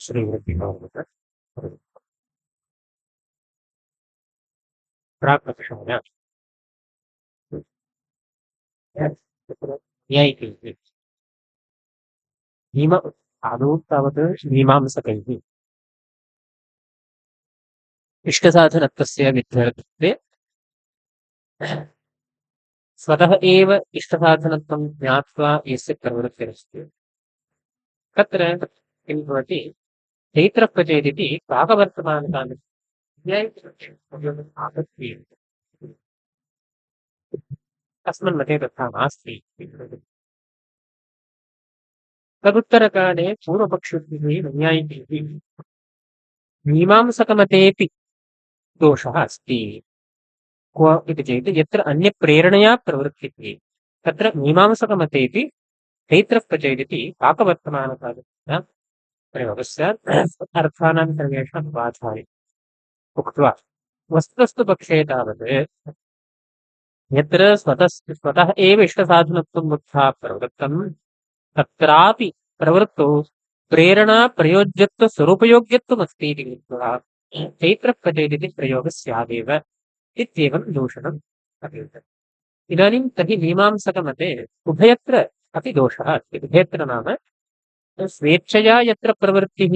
श्रीवृद्धिः प्राक्प्रतिषम्य न्यायिकैः meme आदौ तावत् मीमांसकैः इष्टसाधनत्वस्य विध्यर्थत्वे स्वतः एव इष्टसाधनत्वं ज्ञात्वा यस्य प्रवृत्तिरस्ति तत्र किं भवति चैत्रप्रचेदिति प्रागवर्तमानकाले न्यायिकपक्षे अस्मिन् मते तथा नास्ति। तदुत्तरकाले पूर्वपक्षिभिः न्यायिकैः मीमांसकमतेऽपि दोषः अस्ति। क्व इति चेत् यत्र अन्यप्रेरणया प्रवृत्तिः तत्र मीमांसकमतेऽपि चैत्रप्रचेदिति पाकवर्तमानकालस्य प्रयोगस्य अर्थानां सर्वेषां बाधाय उक्त्वा वस्तुस्तु पक्षे तावत् यत्र स्वतः एव इष्टसाधनत्वं बुद्ध्या प्रवृत्तं तत्रापि प्रवृत्तौ प्रेरणा प्रयोज्यत्व स्वरूपयोग्यत्वमस्ति इति कृत्वा चैत्रप्रचेदिति प्रयोगः स्यादेव इत्येवं दूषणम् अपेक्षते। इदानीं तर्हि मीमांसकमते उभयत्र अपि दोषः अस्ति। उभयत्र नाम स्वेच्छया यत्र प्रवृत्तिः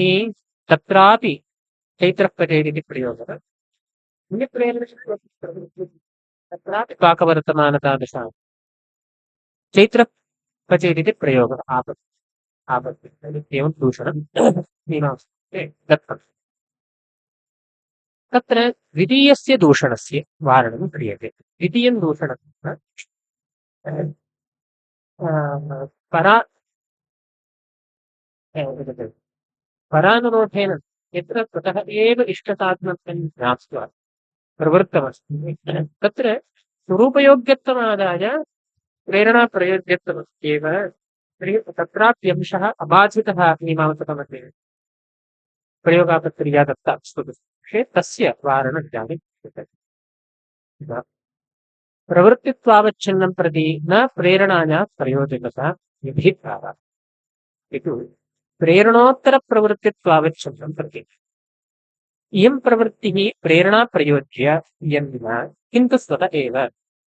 तत्रापि चैत्रप्रचेदिति प्रयोगः अन्यप्रेरणया प्रवृत्तिः तत्रापि पाकवर्तमानतादृशा चैत्रप्रचेदिति प्रयोगः आपत्तिः इत्येवं दूषणं मीमांसके दत्तम्। तत्र द्वितीयस्य दूषणस्य वारणं क्रियते। द्वितीयं दूषणं परानुरोधेन यत्र स्वतः एव इष्टसाधनत्वं ज्ञात्वा प्रवृत्तमस्ति तत्र स्वरूपयोग्यत्वमादाय प्रेरणाप्रयोज्यत्वमस्त्येव तत्राप्यंशः अबाधितः मीमांसकमते प्रयोगापत्रिया दत्ता विषये तस्य वारणज्ञाने प्रवृत्तित्वावच्छिन्नं प्रति न प्रेरणाया प्रयोजकता विधिता इति प्रेरणोत्तरप्रवृत्तित्वावच्छिन्नं प्रति इयं प्रवृत्तिः प्रेरणा प्रयोज्य इयं विना किन्तु स्वतः एव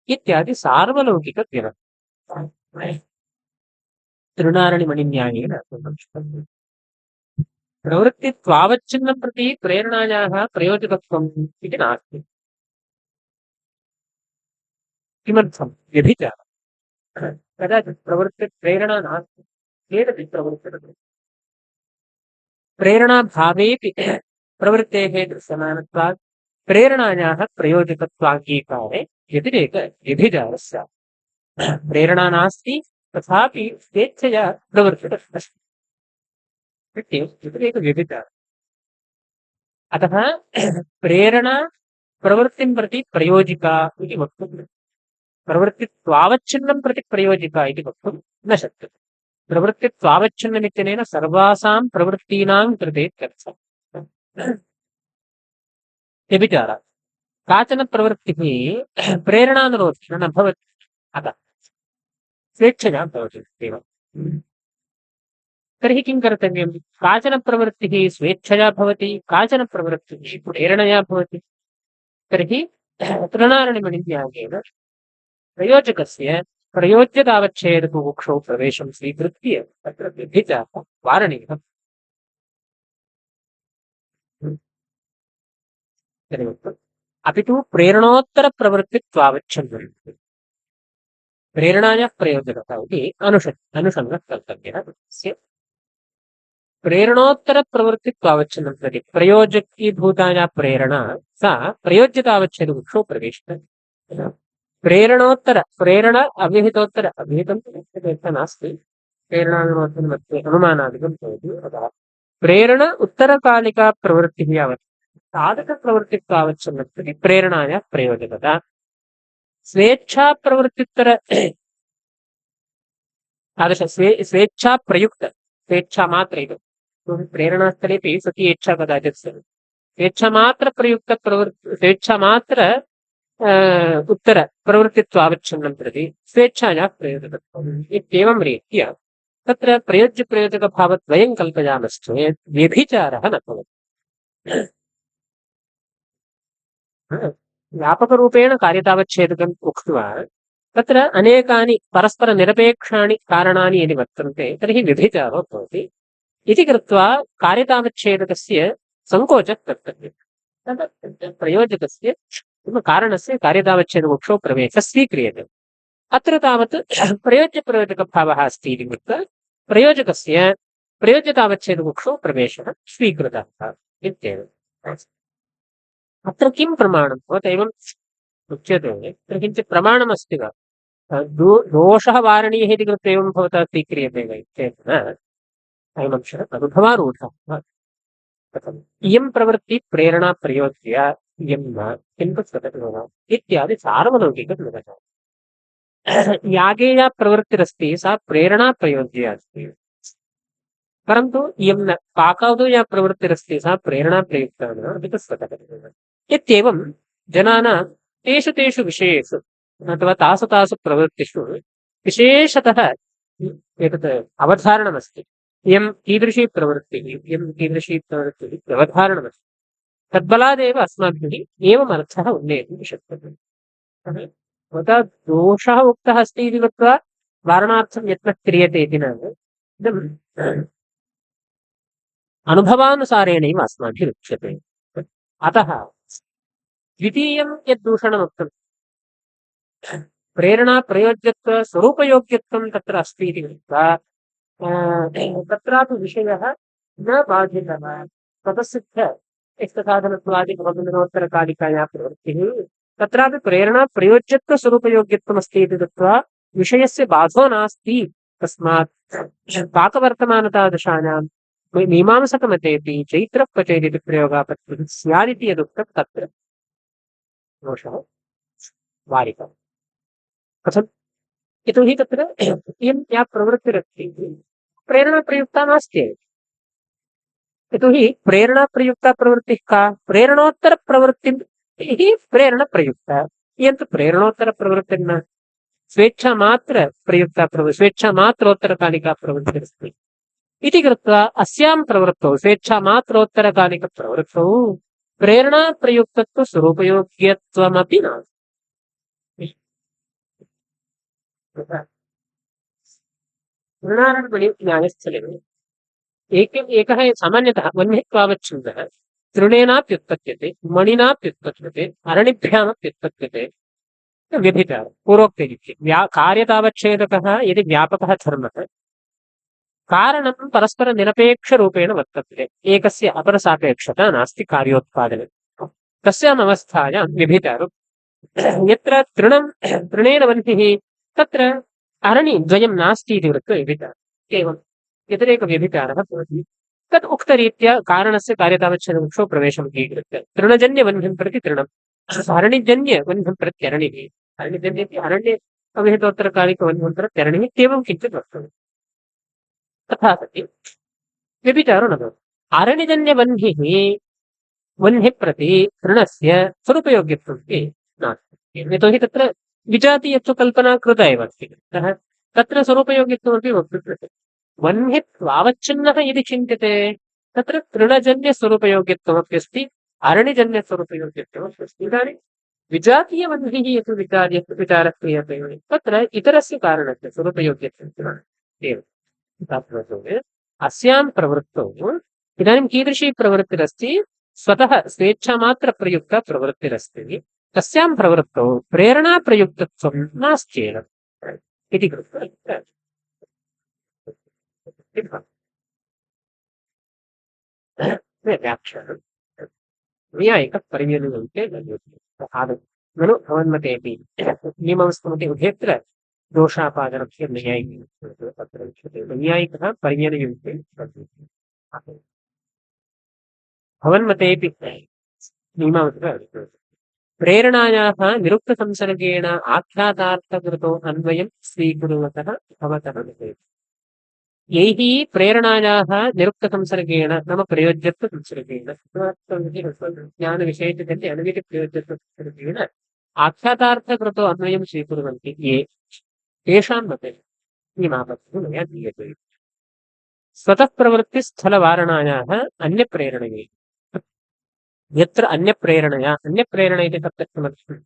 इत्यादि सार्वलौकिकविरक्तिः तृणारणिमणिन्यायेन प्रवृत्तित्वावच्छिन्नं प्रति प्रेरणायाः प्रयोजकत्वम् इति नास्ति। किमर्थं? व्यभिचारः। कदाचित् प्रवृत्तिप्रेरणा नास्ति चेदपि प्रवृत्तिः प्रेरणाभावेऽपि प्रवृत्तेः दृश्यमानत्वात् प्रेरणायाः प्रयोजकत्वाङ्गीकारे व्यतिरेकव्यभिचारः स्यात्। प्रेरणा नास्ति तथापि स्वेच्छया प्रवृत्तिरस्ति व्यतिरेकव्यभिचारः। अतः प्रेरणा प्रवृत्तिं प्रति प्रयोजिका इति वक्तुं प्रवृत्तित्वावच्छिन्नं प्रति प्रयोजिका इति वक्तुं न शक्यते। प्रवृत्तित्वावच्छिन्नमित्यनेन सर्वासां प्रवृत्तीनां कृते व्यभिचारात् काचन प्रवृत्तिः प्रेरणानुरोधेन न भवति अतः स्वेच्छया भवति एव। तर्हि किं कर्तव्यं? काचन प्रवृत्तिः स्वेच्छया भवति काचन प्रवृत्तिः प्रेरणया भवति। तर्हि तृणारणिमणिन्यायेन प्रयोजकस्य प्रयोज्यतावच्छेदकुक्षौ प्रवेशं स्वीकृत्य तत्र व्यभिचारः वारणीयः। अपि तु प्रेरणोत्तरप्रवृत्तित्वावच्छिन्नं प्रेरणायाः प्रयोजकता इति अनुषङ्गः कर्तव्यः। प्रेरणोत्तरप्रवृत्तित्वावच्छिन्नं प्रति प्रयोजकीभूताया प्रेरणा सा प्रयोज्यतावच्छेदकुक्षौ प्रवेशिता। प्रेरण अभिहितोत्तर अभिहितं नास्ति प्रेरणानुरोधन मध्ये अनुमानादिकं भवति। अतः प्रेरण उत्तरकालिका प्रवृत्तिः यावत् साधकप्रवृत्तित्वावच्छिन्नं प्रति प्रेरणायाः प्रयोजकता स्वेच्छा प्रवृत्तित्तर तादृश स्वेच्छा प्रयुक्त स्वेच्छा मात्र प्रेरणास्थलेपि सती इच्छा कदाचित् स्वेच्छामात्र प्रयुक्त प्रवृत्ति स्वेच्छामात्र उत्तर प्रवृत्तित्वावच्छिन्नं प्रति स्वेच्छायाः प्रयोजकत्वम् इत्येवं रीत्या तत्र प्रयोज्यप्रयोजकभावद्वयं कल्पयामश्चेत् व्यभिचारः न भवति। व्यापकरूपेण कार्यतावच्छेदकम् उक्त्वा तत्र अनेकानि परस्परनिरपेक्षाणि कारणानि यदि वर्तन्ते तर्हि व्यभिचारो भवति इति कृत्वा कार्यतावच्छेदकस्य सङ्कोचः कर्तव्यः। तत् प्रयोजकस्य कारणस्य कार्यतावच्छेदवक्षो प्रवेशः स्वीक्रियते। अत्र तावत् प्रयोज्यप्रयोजकभावः अस्ति इति कृत्वा प्रयोजकस्य प्रयोज्यतावच्छेदवक्षो प्रवेशः स्वीकृतः इत्येव। अत्र किं प्रमाणं भवति एवम् उच्यते तर्हि किञ्चित् प्रमाणमस्ति वा? दोषः वारणीयः इति कृत्वा एवं भवता स्वीक्रियते वा चेत् न, अयमंशः अनुभवारूढः। कथम् इयं प्रवृत्ति प्रेरणा प्रयोज्या इयं न किन्तु स्वतः इत्यादि सार्वलौकिकनिर्वचनम्। यागे या प्रवृत्तिरस्ति सा प्रेरणा प्रयोज्या अस्ति, परन्तु इयं न। पाकादौ या प्रवृत्तिरस्ति सा प्रेरणा प्रयुक्ता न, अपि तु स्वतः इत्येवं जनानां तेषु तेषु विषयेषु अथवा तासु तासु प्रवृत्तिषु विशेषतः एतत् अवधारणमस्ति। इयं कीदृशी प्रवृत्तिः, इयं कीदृशी प्रवृत्तिः अवधारणमस्ति। तद्बलादेव अस्माभिः एवम् अर्थः उन्नेतुं शक्यते। भवता दोषः उक्तः अस्ति इति कृत्वा वारणार्थं यत्नः क्रियते इति न, इदम् अनुभवानुसारेणैव अस्माभिः उच्यते। अतः द्वितीयं यद् दूषणमुक्तं प्रेरणा प्रयोज्यत्व स्वरूपयोग्यत्वं तत्र अस्ति इति कृत्वा तत्रापि विषयः न बाधितः। ततसिद्ध इष्टसाधनत्वादि भवनोत्तरकालिकायाः प्रवृत्तिः तत्रापि प्रेरणा प्रयोज्यत्व स्वरूपयोग्यत्वमस्ति इति कृत्वा विषयस्य बाधो नास्ति। तस्मात् पाकवर्तमानतादृशानां मीमांसकमतेऽपि चैत्रः पचेदिति प्रयोगापत्तिः स्यादिति यदुक्तं तत्र दोषः वारितः। कथम्? यतोहि तत्र इयं या प्रवृत्तिरस्ति प्रेरणा प्रयुक्ता नास्ति। यतोहि प्रेरणा प्रयुक्ता प्रवृत्तिः का? प्रेरणोत्तर प्रवृत्तिः प्रेरणा प्रयुक्ता। इयं तु प्रेरणोत्तर प्रवृत्तिर्न, स्वेच्छा मात्र प्रयुक्ता प्रवृत्तिः, स्वेच्छा मात्रोत्तरकालिका प्रवृत्तिरस्ति इति कृत्वा अस्यां प्रवृत्तौ स्वेच्छा मात्रोत्तरकालिक प्रवृत्तौ प्रेरणा प्रयुक्तत्व स्वरूपयोग्यत्वमपि नास्ति। न्यायस्थले एकः सामान्यतः वह्नित्वावच्छिन्नः तृणेनाप्युत्पद्यते, मणिनाप्युत्पद्यते, अरणिभ्यामप्युत्पद्यते व्यभिचारः पूर्वोक्तरीत्या। कार्यतावच्छेदकः यदि व्यापकः धर्मः कारणं परस्परनिरपेक्षरूपेण वर्तते, एकस्य अपरसापेक्षता नास्ति कार्योत्पादने। तस्याम् अवस्थायां व्यभिचारो यत्र तृणेन वह्निः तत्र अरणिद्वयं नास्ति इति कृत्वा व्यभिचारः एवं व्यतिरेकव्यभिचारः भवति। तत् उक्तरीत्या कारणस्य कार्यतावच्छेदवक्षो प्रवेशम् अंगीकृत्य तृणजन्यवह्निं प्रति तृणम्, अरणिजन्यवह्निं प्रत्यरणिः, अरणिजन्य अरण्ये अविहितोत्तरकालिकवह्निं प्रत्यरणिः इत्येवं किञ्चित् वर्तते। तथा सति व्यभिचारो न भवति। अरणिजन्यवह्निः वह्निः प्रति तृणस्य स्वरूपयोग्यत्वमपि नास्ति। यतोहि तत्र विजातीयत्व कल्पना कृता एव अस्ति। अतः तत्र स्वरूपयोग्यत्वमपि वक्तुं वह्नित्वावच्छिन्नः यदि चिन्त्यते तत्र तृणजन्यस्वरूपयोग्यत्वमपि अस्ति, अरणिजन्यस्वरूपयोग्यत्वमपि अस्ति। इदानीं विजातीयवह्निः यत् विचारः क्रियते तत्र इतरस्य कारणस्य स्वरूपयोग्यत्वं एव। अस्यां प्रवृत्तौ इदानीं कीदृशी प्रवृत्तिरस्ति? स्वतः स्वेच्छामात्रप्रयुक्ता प्रवृत्तिरस्ति। तस्यां प्रवृत्तौ प्रेरणा प्रयुक्तत्वं नास्त्येव इति कृत्वा व्याख्यानं न्यायिकपरिव्यनुयुक्ते ननु भवन्मतेऽपि मीमांसकमते उभयत्र दोषापादनस्य नैयायिकः परिव्यनुयुक्ते भवन्मतेऽपि मीमांसकः प्रेरणायाः निरुक्तसंसर्गेण आख्यातार्थकृतो अन्वयं स्वीकुर्वतः भवतः यैः प्रेरणायाः निरुक्तसंसर्गेण नाम प्रयोज्यत्वसंसर्गेण ज्ञानविषयजन्य अनुविधिप्रयोज्यत्वसंसर्गेण आख्यातार्थकृतो अन्वयं स्वीकुर्वन्ति ये तेषां मते मीमांसकः मया दीयते। स्वतः प्रवृत्तिस्थलवारणायाः अन्यप्रेरणये यत्र अन्यप्रेरणया इति तत्र किमर्थम्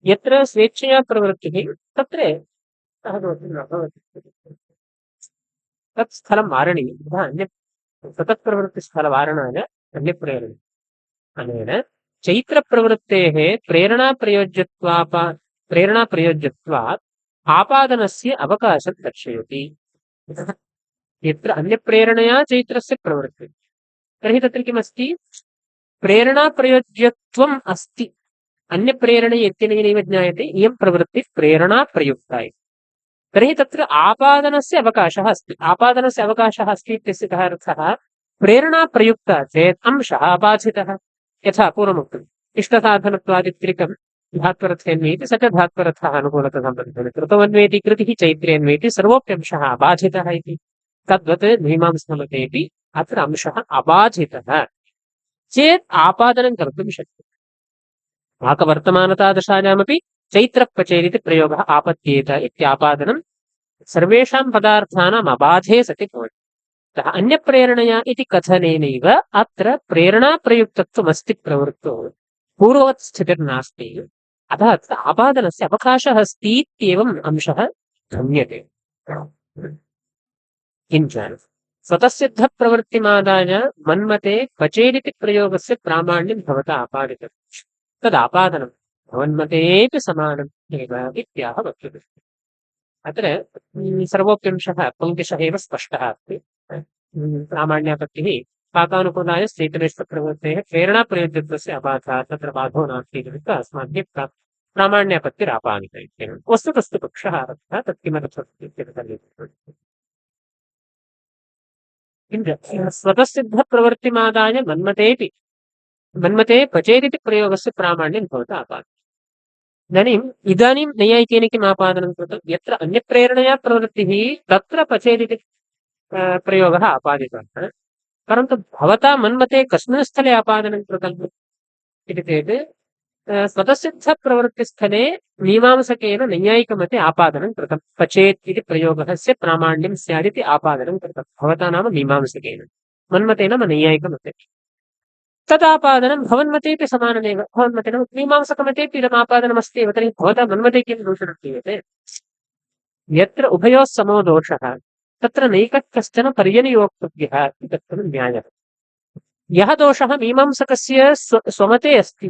यत्र स्वेच्छया प्रवृत्तिः तत्र सः दोषः न भवति तत् स्थलं वारणीयं तथा अन्य स्वतः प्रवृत्तिस्थलवारणाय अन्यप्रेरणम् अनेन चैत्रप्रवृत्तेः प्रेरणाप्रयोज्यत्वात् आपादनस्य अवकाशं दर्शयति यत्र अन्यप्रेरणया चैत्रस्य प्रवृत्तिः तर्हि तत्र किमस्ति प्रेरणाप्रयोज्यत्वम् अस्ति अन्यप्रेरणे इत्यनेनैव ज्ञायते इयं प्रवृत्तिः प्रेरणाप्रयुक्ता इति तर्हि तत्र आपादनस्य अवकाशः अस्ति आपादनस्य अवकाशः अस्ति इत्यस्य कः अर्थः प्रेरणाप्रयुक्ता चेत् अंशः अबाधितः यथा पूर्वमुक्तम् इष्टसाधनत्वादित्रिकं धात्वरथेन्वेति स च धात्वरथः अनुकूलतसम्बन्धेन कृतवन्वेति कृतिः चैत्रेन्वेति सर्वोऽप्यंशः अबाधितः इति तद्वत् मीमांसमतेऽपि अत्र अंशः अबाधितः चेत् आपादनं कर्तुं शक्यते वाकवर्तमानतादशायामपि चैत्रपचेरिति प्रयोगः आपद्येत इत्यापादनं सर्वेषां पदार्थानाम् अबाधे सति भवति अतः अन्यप्रेरणया इति कथनेनैव अत्र प्रेरणाप्रयुक्तत्वमस्ति प्रवृत्तौ पूर्ववत् स्थितिर्नास्ति अतः अत्र आपादनस्य अवकाशः अस्ति इत्येवम् अंशः गम्यते किञ्च स्वतःसिद्धप्रवृत्तिमादाय मन्मते क्वचेदिति प्रयोगस्य प्रामाण्यं भवता आपादितम् तदापादनं भवन्मतेऽपि समानम् एव इत्याह वक्तुम् अत्र सर्वोऽप्यंशः पङ्क्तिशः एव स्पष्टः अस्ति प्रामाण्यापत्तिः पाकानुकूलाय चैतन्यप्रवृत्तेः प्रेरणाप्रयोज्यत्वस्य अबाधः तत्र बाधो नास्ति इति अस्माभिः प्रामाण्यापत्तिरापादिता इत्येवं वस्तुतस्तु पक्षः आरब्धः तत् किमर्थम् स्वतःसिद्धप्रवृत्तिमादाय मन्मते पचेदिति प्रयोगस्य प्रामाण्यं भवता आपादितम् इदानीं नैयायिकेन किम् आपादनं कृतं यत्र अन्यप्रेरणया प्रवृत्तिः तत्र पचेदिति प्रयोगः आपादितः परन्तु भवता मन्मते कस्मिन् स्थले आपादनं कृतम् इति चेत् स्वतःसिद्धप्रवृत्तिस्थले मीमांसकेन नैयायिकमते आपादनं कृतं पचेत् इति प्रयोगस्य प्रामाण्यं स्यादिति आपादनं कृतं भवता नाम मीमांसकेन मन्मते नाम नैयायिकमते तदापादनं भवन्मतेऽपि समानमेव भवन्मते नाम मीमांसकमतेऽपि इदमापादनमस्ति एव तर्हि भवता मन्मते किं दूषणं क्रियते यत्र उभयोः समो दोषः तत्र नैकः कश्चन पर्यनियोक्तव्यः इति तत्र न्यायः यः दोषः मीमांसकस्य स्वमते अस्ति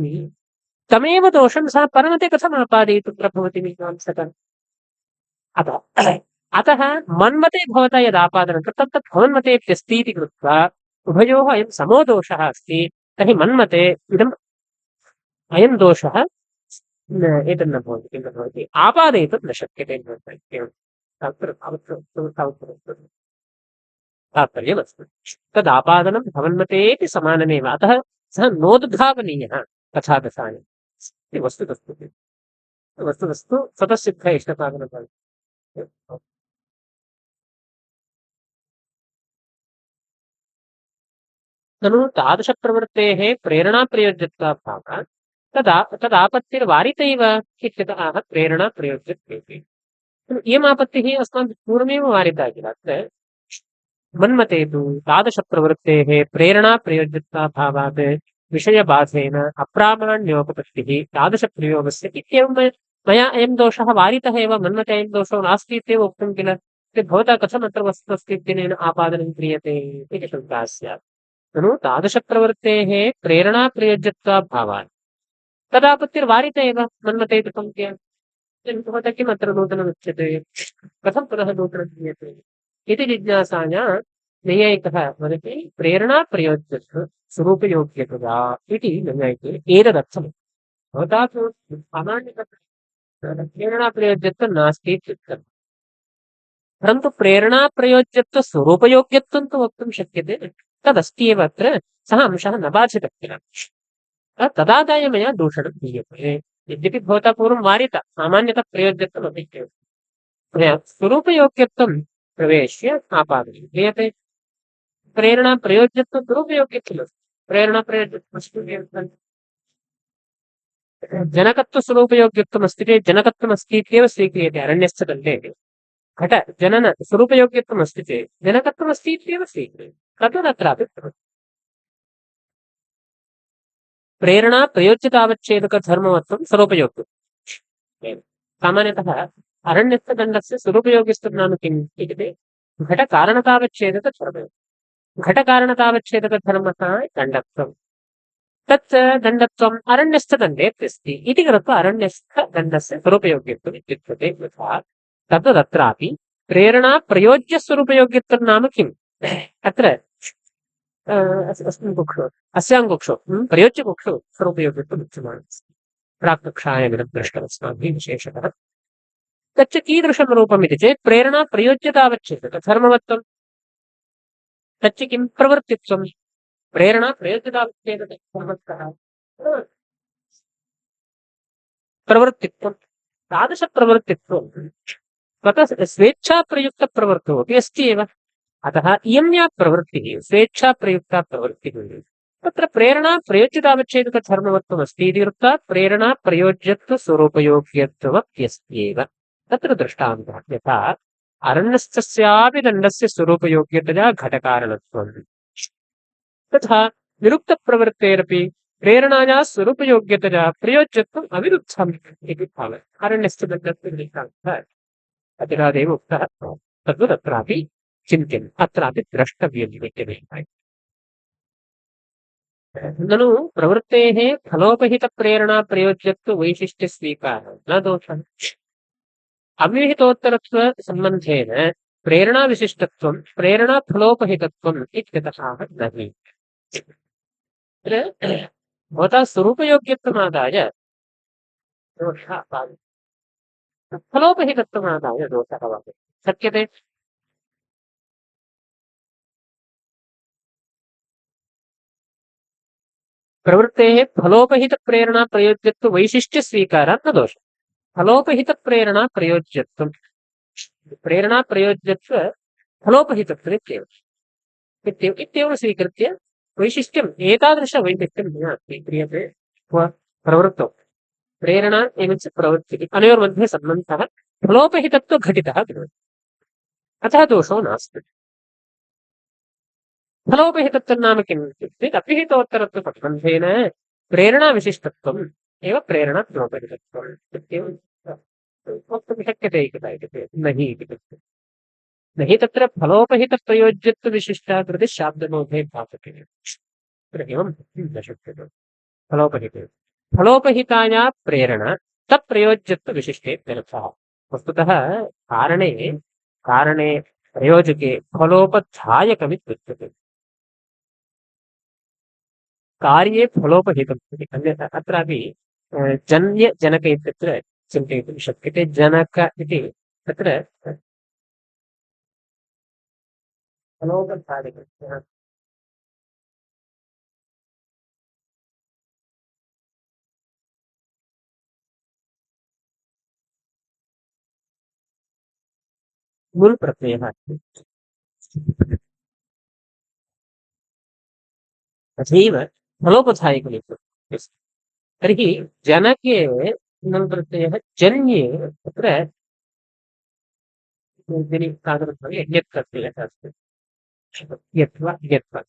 तमेव दोषं सः परमते कथम् आपादयितुं प्रभवति मीमांसकः अतः मन्मते भवता यदापादनं कृतं तत् भवन्मतेऽप्यस्ति इति कृत्वा उभयोः अयं समो दोषः अस्ति तर्हि मन्मते इदम् अयं दोषः एतन्न भवति किं भवति आपादयितुं न शक्यते तात्पर्यमस्ति तदापादनं भवन्मतेऽपि समानमेव अतः सः नोद्भावनीयः तथादशाय वस्तुतस्तु स्वतःसिद्ध इष्टसाधनः ननु तादृशप्रवृत्तेः प्रेरणाप्रयोज्यत्वाभावात् तदापत्तिर्वारितैव इत्यतः प्रेरणाप्रयोज्यत्वेति इयमापत्तिः अस्माभिः पूर्वमेव वारिता किल अत्र मन्मते तु तादृशप्रवृत्तेः प्रेरणाप्रयोज्यत्वाभावात् विषयबाधेन अप्रामाण्योपपत्तिः तादृशप्रयोगस्य इत्येवं मया अयं दोषः वारितः एव मन्मते अयं दोषो नास्ति इत्येव उक्तं किल भवता कथम् अत्र वस्तुस्ति इत्यनेन आपादनं क्रियते इति शङ्का स्यात् ननु तादृशप्रवृत्तेः प्रेरणाप्रयोज्यत्वाभावात् तदापत्तिर्वारित एव मन्मते इति पङ्क्त्या भवता किम् अत्र नूतनमुच्यते कथं पुनः नूतनं क्रियते इति जिज्ञासाया नैयायिकः वदति प्रेरणाप्रयोज्यत्व स्वरूपयोग्यतया इति नैयायिके एतदर्थं भवता तु सामान्यतः प्रेरणाप्रयोज्यत्वं नास्ति इत्युक्तम् परन्तु प्रेरणाप्रयोज्यत्व स्वरूपयोग्यत्वं तु वक्तुं शक्यते तदस्ति एव अत्र सः अंशः न बाध्यते किल तदादाय मया दूषणं दीयते यद्यपि भवता पूर्वं वारिता सामान्यतः प्रयोज्यत्वमपि मया स्वरूपयोग्यत्वं प्रवेश्य आपादनं क्रियते प्रेरणाप्रयोज्यत्वं स्वरूपयोग्यत्वं प्रेरणाप्रयोज्यत्वं जनकत्वस्वरूपयोग्यत्वमस्ति चेत् जनकत्वमस्ति इत्येव स्वीक्रियते अरण्यस्य दण्डे घट जनन स्वरूपयोग्यत्वमस्ति चेत् जनकत्वमस्ति इत्येव स्वीक्रियते। तद्वदत्रापि भवति। प्रेरणा प्रयोज्यतावच्छेदकधर्मवत्वं स्वरूपयोग्यम्। सामान्यतः अरण्यस्थदण्डस्य स्वरूपयोग्यत्वं नाम किम् इत्युक्ते घटकारणतावच्छेदकधर्मः। घटकारणतावच्छेदकधर्मः दण्डत्वम्। तच्च दण्डत्वम् अरण्यस्थदण्डे अस्ति इति कृत्वा अरण्यस्थदण्डस्य स्वरूपयोग्यत्वम् इत्युच्यते। यथा तद्वदत्रापि प्रेरणा प्रयोज्यस्वरूपयोग्यत्वं नाम किम्? अत्र अस्मिन् कुक्षौ अस्यां कुक्षौ प्रयोज्यकुक्षौ स्वरूपयोग्यत्वम् उच्यमानमस्ति। प्राक्कक्षायामिदं दृष्टमस्माभिः विशेषतः। तच्च कीदृशं रूपम् इति चेत् प्रेरणा प्रयोज्यतावच्छेदकधर्मवत्वम्। तच्च किं? प्रवृत्तित्वम्। प्रेरणा प्रयोज्यतावच्छेदकधर्मत्वः प्रवृत्तित्वम्। तादृशप्रवृत्तित्वं स्वतः स्वेच्छाप्रयुक्तप्रवृत्तौ अपि अस्ति एव। अतः इयं या प्रवृत्तिः स्वेच्छाप्रयुक्ता प्रवृत्तिः तत्र प्रेरणा प्रयोज्यतावच्छेदकधर्मवत्वमस्ति इति कृत्वा प्रेरणा प्रयोज्यत्वस्वरूपयोग्यत्वमप्यस्त्येव। तत्र दृष्टान्तः यथा अरण्यस्थस्यापि दण्डस्य स्वरूपयोग्यतया घटकारणत्वम्, तथा विरुक्तप्रवृत्तेरपि प्रेरणाया स्वरूपयोग्यतया प्रयोज्यत्वम् अविरुद्धम् इति भावः। अरण्यस्थदण्डस्य दृष्टान्तः अतिरादेव उक्तः। तद्वदत्रापि चिन्त्यम्, अत्रापि द्रष्टव्यम् इत्येव। ननु प्रवृत्तेः फलोपहितप्रेरणा प्रयोज्यत्व वैशिष्ट्यस्वीकारः न दोषः। अव्यहितोत्तरत्वसम्बन्धेन प्रेरणाविशिष्टत्वं प्रेरणाफलोपहितत्वम् इत्यतः न हि। भवतः स्वरूपयोग्यत्वमादाय दोषः फलोपहितत्वमादाय दोषः वर्तते। शक्यते प्रवृत्तेः फलोपहितप्रेरणा प्रयोज्यत्व वैशिष्ट्यस्वीकारः न दोषः। फलोपहितप्रेरणा प्रयोज्यत्वं प्रेरणा प्रयोज्यत्व फलोपहितत्वम् इत्येवं स्वीकृत्य वैशिष्ट्यम् एतादृशवैशिष्ट्यं नास्ति क्रियते प्रवृत्तौ प्रेरणा एवं च प्रवृत्तिः अनयोर्मध्ये सम्बन्धः फलोपहितत्व घटितः भवति। अतः दोषो नास्ति। फलोपहितत्वं नाम किम् इत्युक्ते अपिहितोत्तरत्वसम्बन्धेन प्रेरणाविशिष्टत्वम् एव प्रेरणाफलोपहितत्वम् इत्येवं वक्तुं शक्यते इति न हि इति कृत्वा न हि तत्र फलोपहितप्रयोज्यत्वविशिष्टाकृतिः शाब्दबोधे भासते। एवं न शक्यते। फलोपहिते फलोपहिताया प्रेरणा तत्प्रयोज्यत्वविशिष्टेत्यर्थः। वस्तुतः कारणे प्रयोजके फलोपधायकमित्युच्यते। कार्ये फलोपहितम् इति। अन्यथा अत्रापि जन्यजनक इत्यत्र चिन्तयितुं शक्यते। जनक इति तत्र फलोपधायकः मूल प्रत्ययः अस्ति। तथैव फलोपधायकमिति। तर्हि जनके मूल प्रत्ययः, जन्ये तत्र यत् प्रत्ययः अस्ति यत्वा यत्वा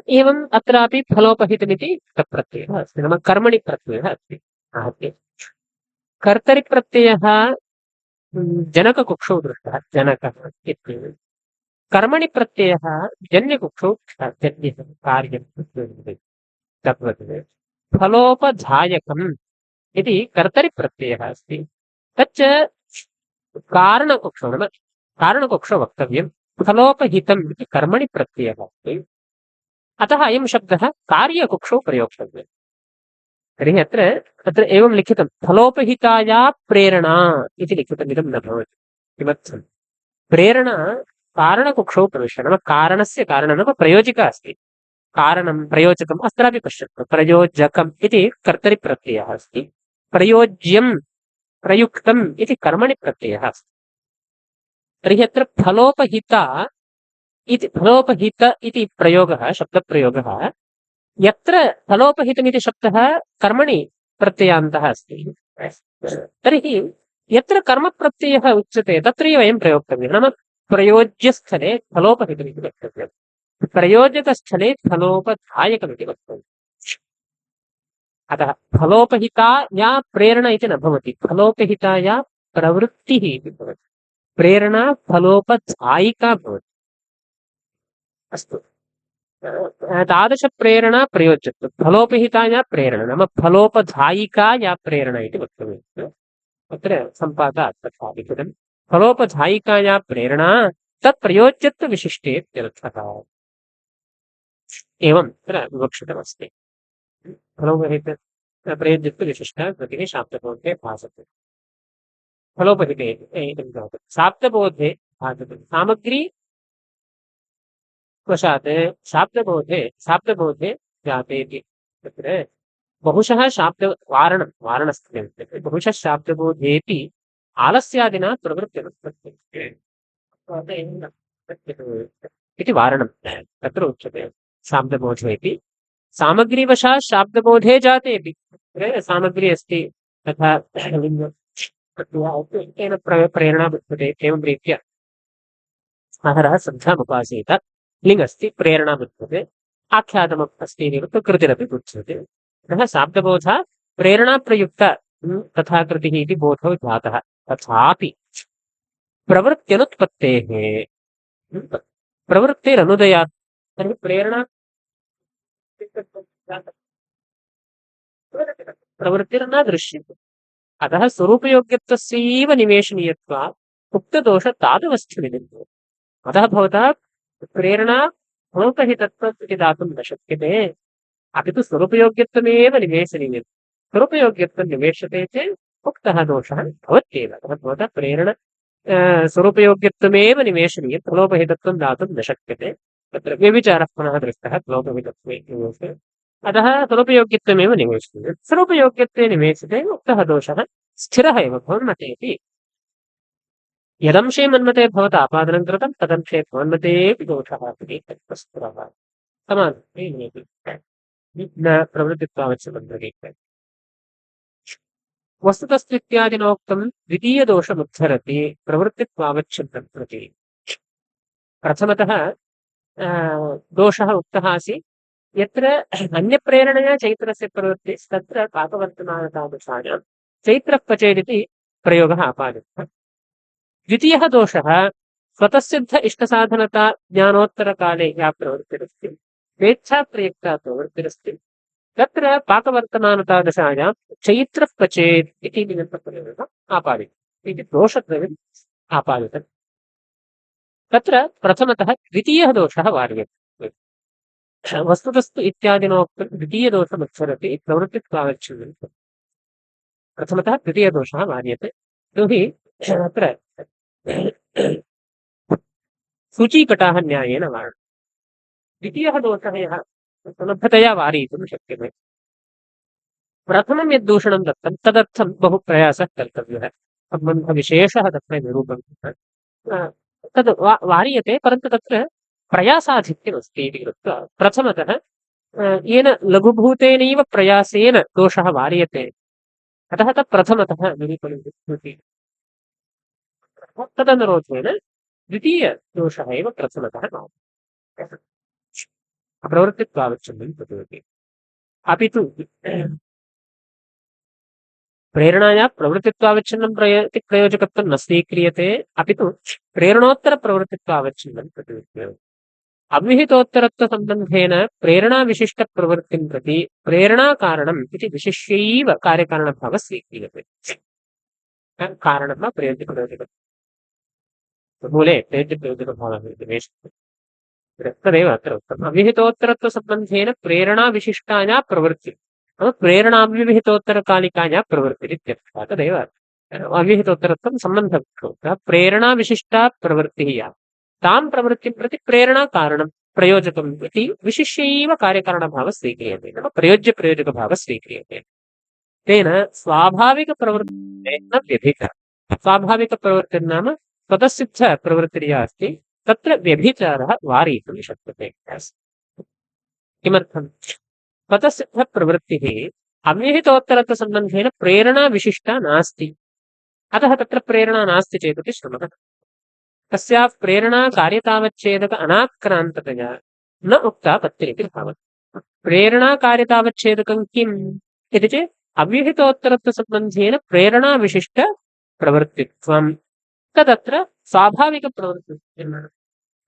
एवम् अत्रापि फलोपहितमिति प्रत्ययः अस्ति। नाम कर्मणि प्रत्ययः अस्ति। आहत्य कर्तरिप्रत्ययः जनककुक्षौ दृष्टः जनकः इत्येव। कर्मणि प्रत्ययः जन्यकुक्षौ कार्यं तद्वत् फलोपधायकम् इति कर्तरिप्रत्ययः अस्ति। तच्च कारणकुक्षौ नाम कारणकुक्षौ वक्तव्यं। फलोपहितम् इति कर्मणि प्रत्ययः अस्ति। अतः अयं शब्दः कार्यकुक्षौ प्रयोक्तव्यः। तर्हि अत्र एवं लिखितं फलोपहिताया प्रेरणा इति लिखितमिदं न भवति। किमर्थं? प्रेरणा कारणकुक्षौ प्रविश्य नाम कारणस्य कारणं नाम प्रयोजिका अस्ति। कारणं प्रयोजकम् अत्रापि पश्यतु। प्रयोजकम् इति कर्तरिप्रत्ययः अस्ति। प्रयोज्यं प्रयुक्तम् इति कर्मणि प्रत्ययः अस्ति। तर्हि अत्र फलोपहित इति प्रयोगः शब्दप्रयोगः यत्र फलोपहितमिति शब्दः कर्मणि प्रत्ययान्तः अस्ति। तर्हि यत्र कर्मप्रत्ययः उच्यते तत्रैव अयं प्रयोक्तव्यः। नाम प्रयोज्यस्थले फलोपहितमिति वक्तव्यम्, प्रयोजकस्थले फलोपधायकमिति वक्तव्यम्। अतः फलोपहिता या प्रेरणा इति न भवति, फलोपहिता या प्रवृत्तिः इति भवति। प्रेरणा फलोपधायिका भवति। अस्तु, तादृशप्रेरणा प्रयोज्यत्वं, फलोपहिता या प्रेरणा नाम फलोपधायिका या प्रेरणा इति वक्तव्यम्। अत्र सम्पादात् तथा लिखितं, फलोपधायिका या प्रेरणा तत्प्रयोज्यत्वविशिष्टेत्यर्थः। एवम् अत्र विवक्षितमस्ति। फलोपहित प्रयोज्यत्वविशिष्टः कृतिः शाब्दबोधे भासते। फलोपहिते इति भवति, शाब्दबोधे भासते, सामग्री वशात् शाब्दबोधे जाते इति। तत्र बहुशः वारणस्थले बहुशः शाब्दबोधेऽपि आलस्यादिना प्रवृत्तिरुत्पत्तिः इति वारणं तत्र उच्यते। शाब्दबोधेऽपि सामग्रीवशात् शाब्दबोधे जातेऽपि, सामग्री अस्ति तथा तेन प्रेरणा बुध्यते। एवं रीत्या आहरः श्रद्धामुपासीत, लिङ् अस्ति, प्रेरणा बुध्यते, आख्यातम् अस्ति इति कृत्वा कृतिरपि बुध्यते। अतः शाब्दबोधः प्रेरणाप्रयुक्त तथा कृतिः इति बोधो जातः। तथापि प्रवृत्त्यनुत्पत्तेः, प्रवृत्तिरनुदयात्, तर्हि प्रेरणा प्रवृत्तिर्न दृश्यते। अतः स्वरूपयोग्यत्वस्यैव निवेशनीयत्वात् उक्तदोष तादवस्थितिः। अतः भवतः प्रेरणा फलोपहितत्वम् इति दातुं न शक्यते, अपि तु स्वरूपयोग्यत्वमेव निवेशनीयम्। स्वरूपयोग्यत्वं निवेश्यते चेत् उक्तः दोषः भवत्येव। अतः भवतः प्रेरण स्वरूपयोग्यत्वमेव निवेशनीयं, फलोपहितत्वं दातुं न शक्यते। तत्र व्यभिचारः पुनः दृष्टः फलोपहितत्वे निवेशे। अतः स्वरूपयोग्यत्वमेव निवेशनीयं, स्वरूपयोग्यत्वे निवेशिते उक्तः दोषः स्थिरः एव भवन्मतेऽपि। यदंशे मन्मते भवता आपादनं कृतं तदंशे भवन्मतेऽपि दोषः इति तत्प्रस्तुतः। समानमेव न प्रवृत्तित्वावच्छिन्नम्। वस्तुतस्त्वित्यादिनोक्तं द्वितीयदोषमुद्धरति प्रवृत्तित्वावच्छिन्नं प्रति। प्रथमतः दोषः उक्तः आसीत्, यत्र अन्यप्रेरणया चैत्रस्य प्रवृत्तिस्तत्र पाकवर्तमानतादृशायां चैत्रः पचेदिति प्रयोगः आपादितः। द्वितीयः दोषः स्वतःसिद्ध इष्टसाधनता ज्ञानोत्तरकाले या प्रवृत्तिरस्ति, स्वेच्छाप्रयुक्ता प्रवृत्तिरस्ति, तत्र पाकवर्तमानतादशायां चैत्रः पचेत् इति निमित्तप्रयोगः आपादितः इति दोषद्वयम् आपादितः। तत्र प्रथमतः द्वितीयः दोषः वार्यते। वस्तुतस्तु इत्यादिनोक्तं द्वितीयदोषमुच्चरति प्रवृत्तित्वावच्छिन्नं। प्रथमतः द्वितीयदोषः वार्यते। यतोहि अत्र सूचीकटाः न्यायेन वारणम्। द्वितीयः दोषः यः सुलभतया वारयितुं शक्यते। प्रथमं यद् दूषणं दत्तं तदर्थं बहु प्रयासः कर्तव्यः, सम्बन्धविशेषः तत्र निरूपणं तद् वार्यते, परन्तु तत्र प्रयासाधिक्यमस्ति इति कृत्वा प्रथमतः येन लघुभूतेनैव प्रयासेन दोषः वार्यते, अतः तत् प्रथमतः निरूपणं भवति। तदनुरोधेन द्वितीयदोषः एव प्रथमतः वार्यते, प्रवृत्तित्वावच्छिन्नं भवति। अपि तु प्रेरणाया प्रवृत्तित्वावच्छिन्नं प्रयोजकत्वं न स्वीक्रियते, अपि तु प्रेरणोत्तरप्रवृत्तित्वावच्छिन्नं प्रति अविहितोत्तरत्वसम्बन्धेन प्रेरणाविशिष्टप्रवृत्तिं प्रति प्रेरणाकारणम् इति विशिष्यैव कार्यकारणभावः स्वीक्रियते। कारणं वा प्रयोज्यप्रयोजकत्वं, मूले प्रयोज्यप्रयोजकभावः तदेव अत्र उक्तम्। अविहितोत्तरत्वसम्बन्धेन प्रेरणाविशिष्टाया प्रवृत्तिः, प्रेरणाव्यविहितोत्तरकालिकाया प्रवृत्तिरित्यर्थः। तदेव अव्यहितोत्तरत्वं सम्बन्धः। प्रेरणाविशिष्टा प्रवृत्तिः या, तां प्रवृत्तिं प्रति प्रेरणाकारणं प्रयोजकम् इति विशिष्यैव कार्यकारणभावः स्वीक्रियते, नाम प्रयोज्यप्रयोजकभावः स्वीक्रियते। तेन स्वाभाविकप्रवृत्तेन व्यभिचारः। स्वाभाविकप्रवृत्तिर्नाम स्वतःसिद्धप्रवृत्तिर्या अस्ति, तत्र व्यभिचारः वारयितुं शक्यते। किमर्थम्? स्वतःसिद्धप्रवृत्तिः अव्यहितोत्तरत्वसम्बन्धेन प्रेरणाविशिष्टा नास्ति, अतः तत्र प्रेरणा नास्ति चेदपि श्रमः तस्याः प्रेरणा कार्यतावच्छेदक अनाक्रान्ततया न उक्ता पत्तिरिति भावः प्रेरणा कार्यतावच्छेदकं किम् इति चेत् अव्यहितोत्तरत्वसम्बन्धेन प्रेरणाविशिष्ट प्रवृत्तित्वं तदत्र स्वाभाविकप्रवृत्तित्वं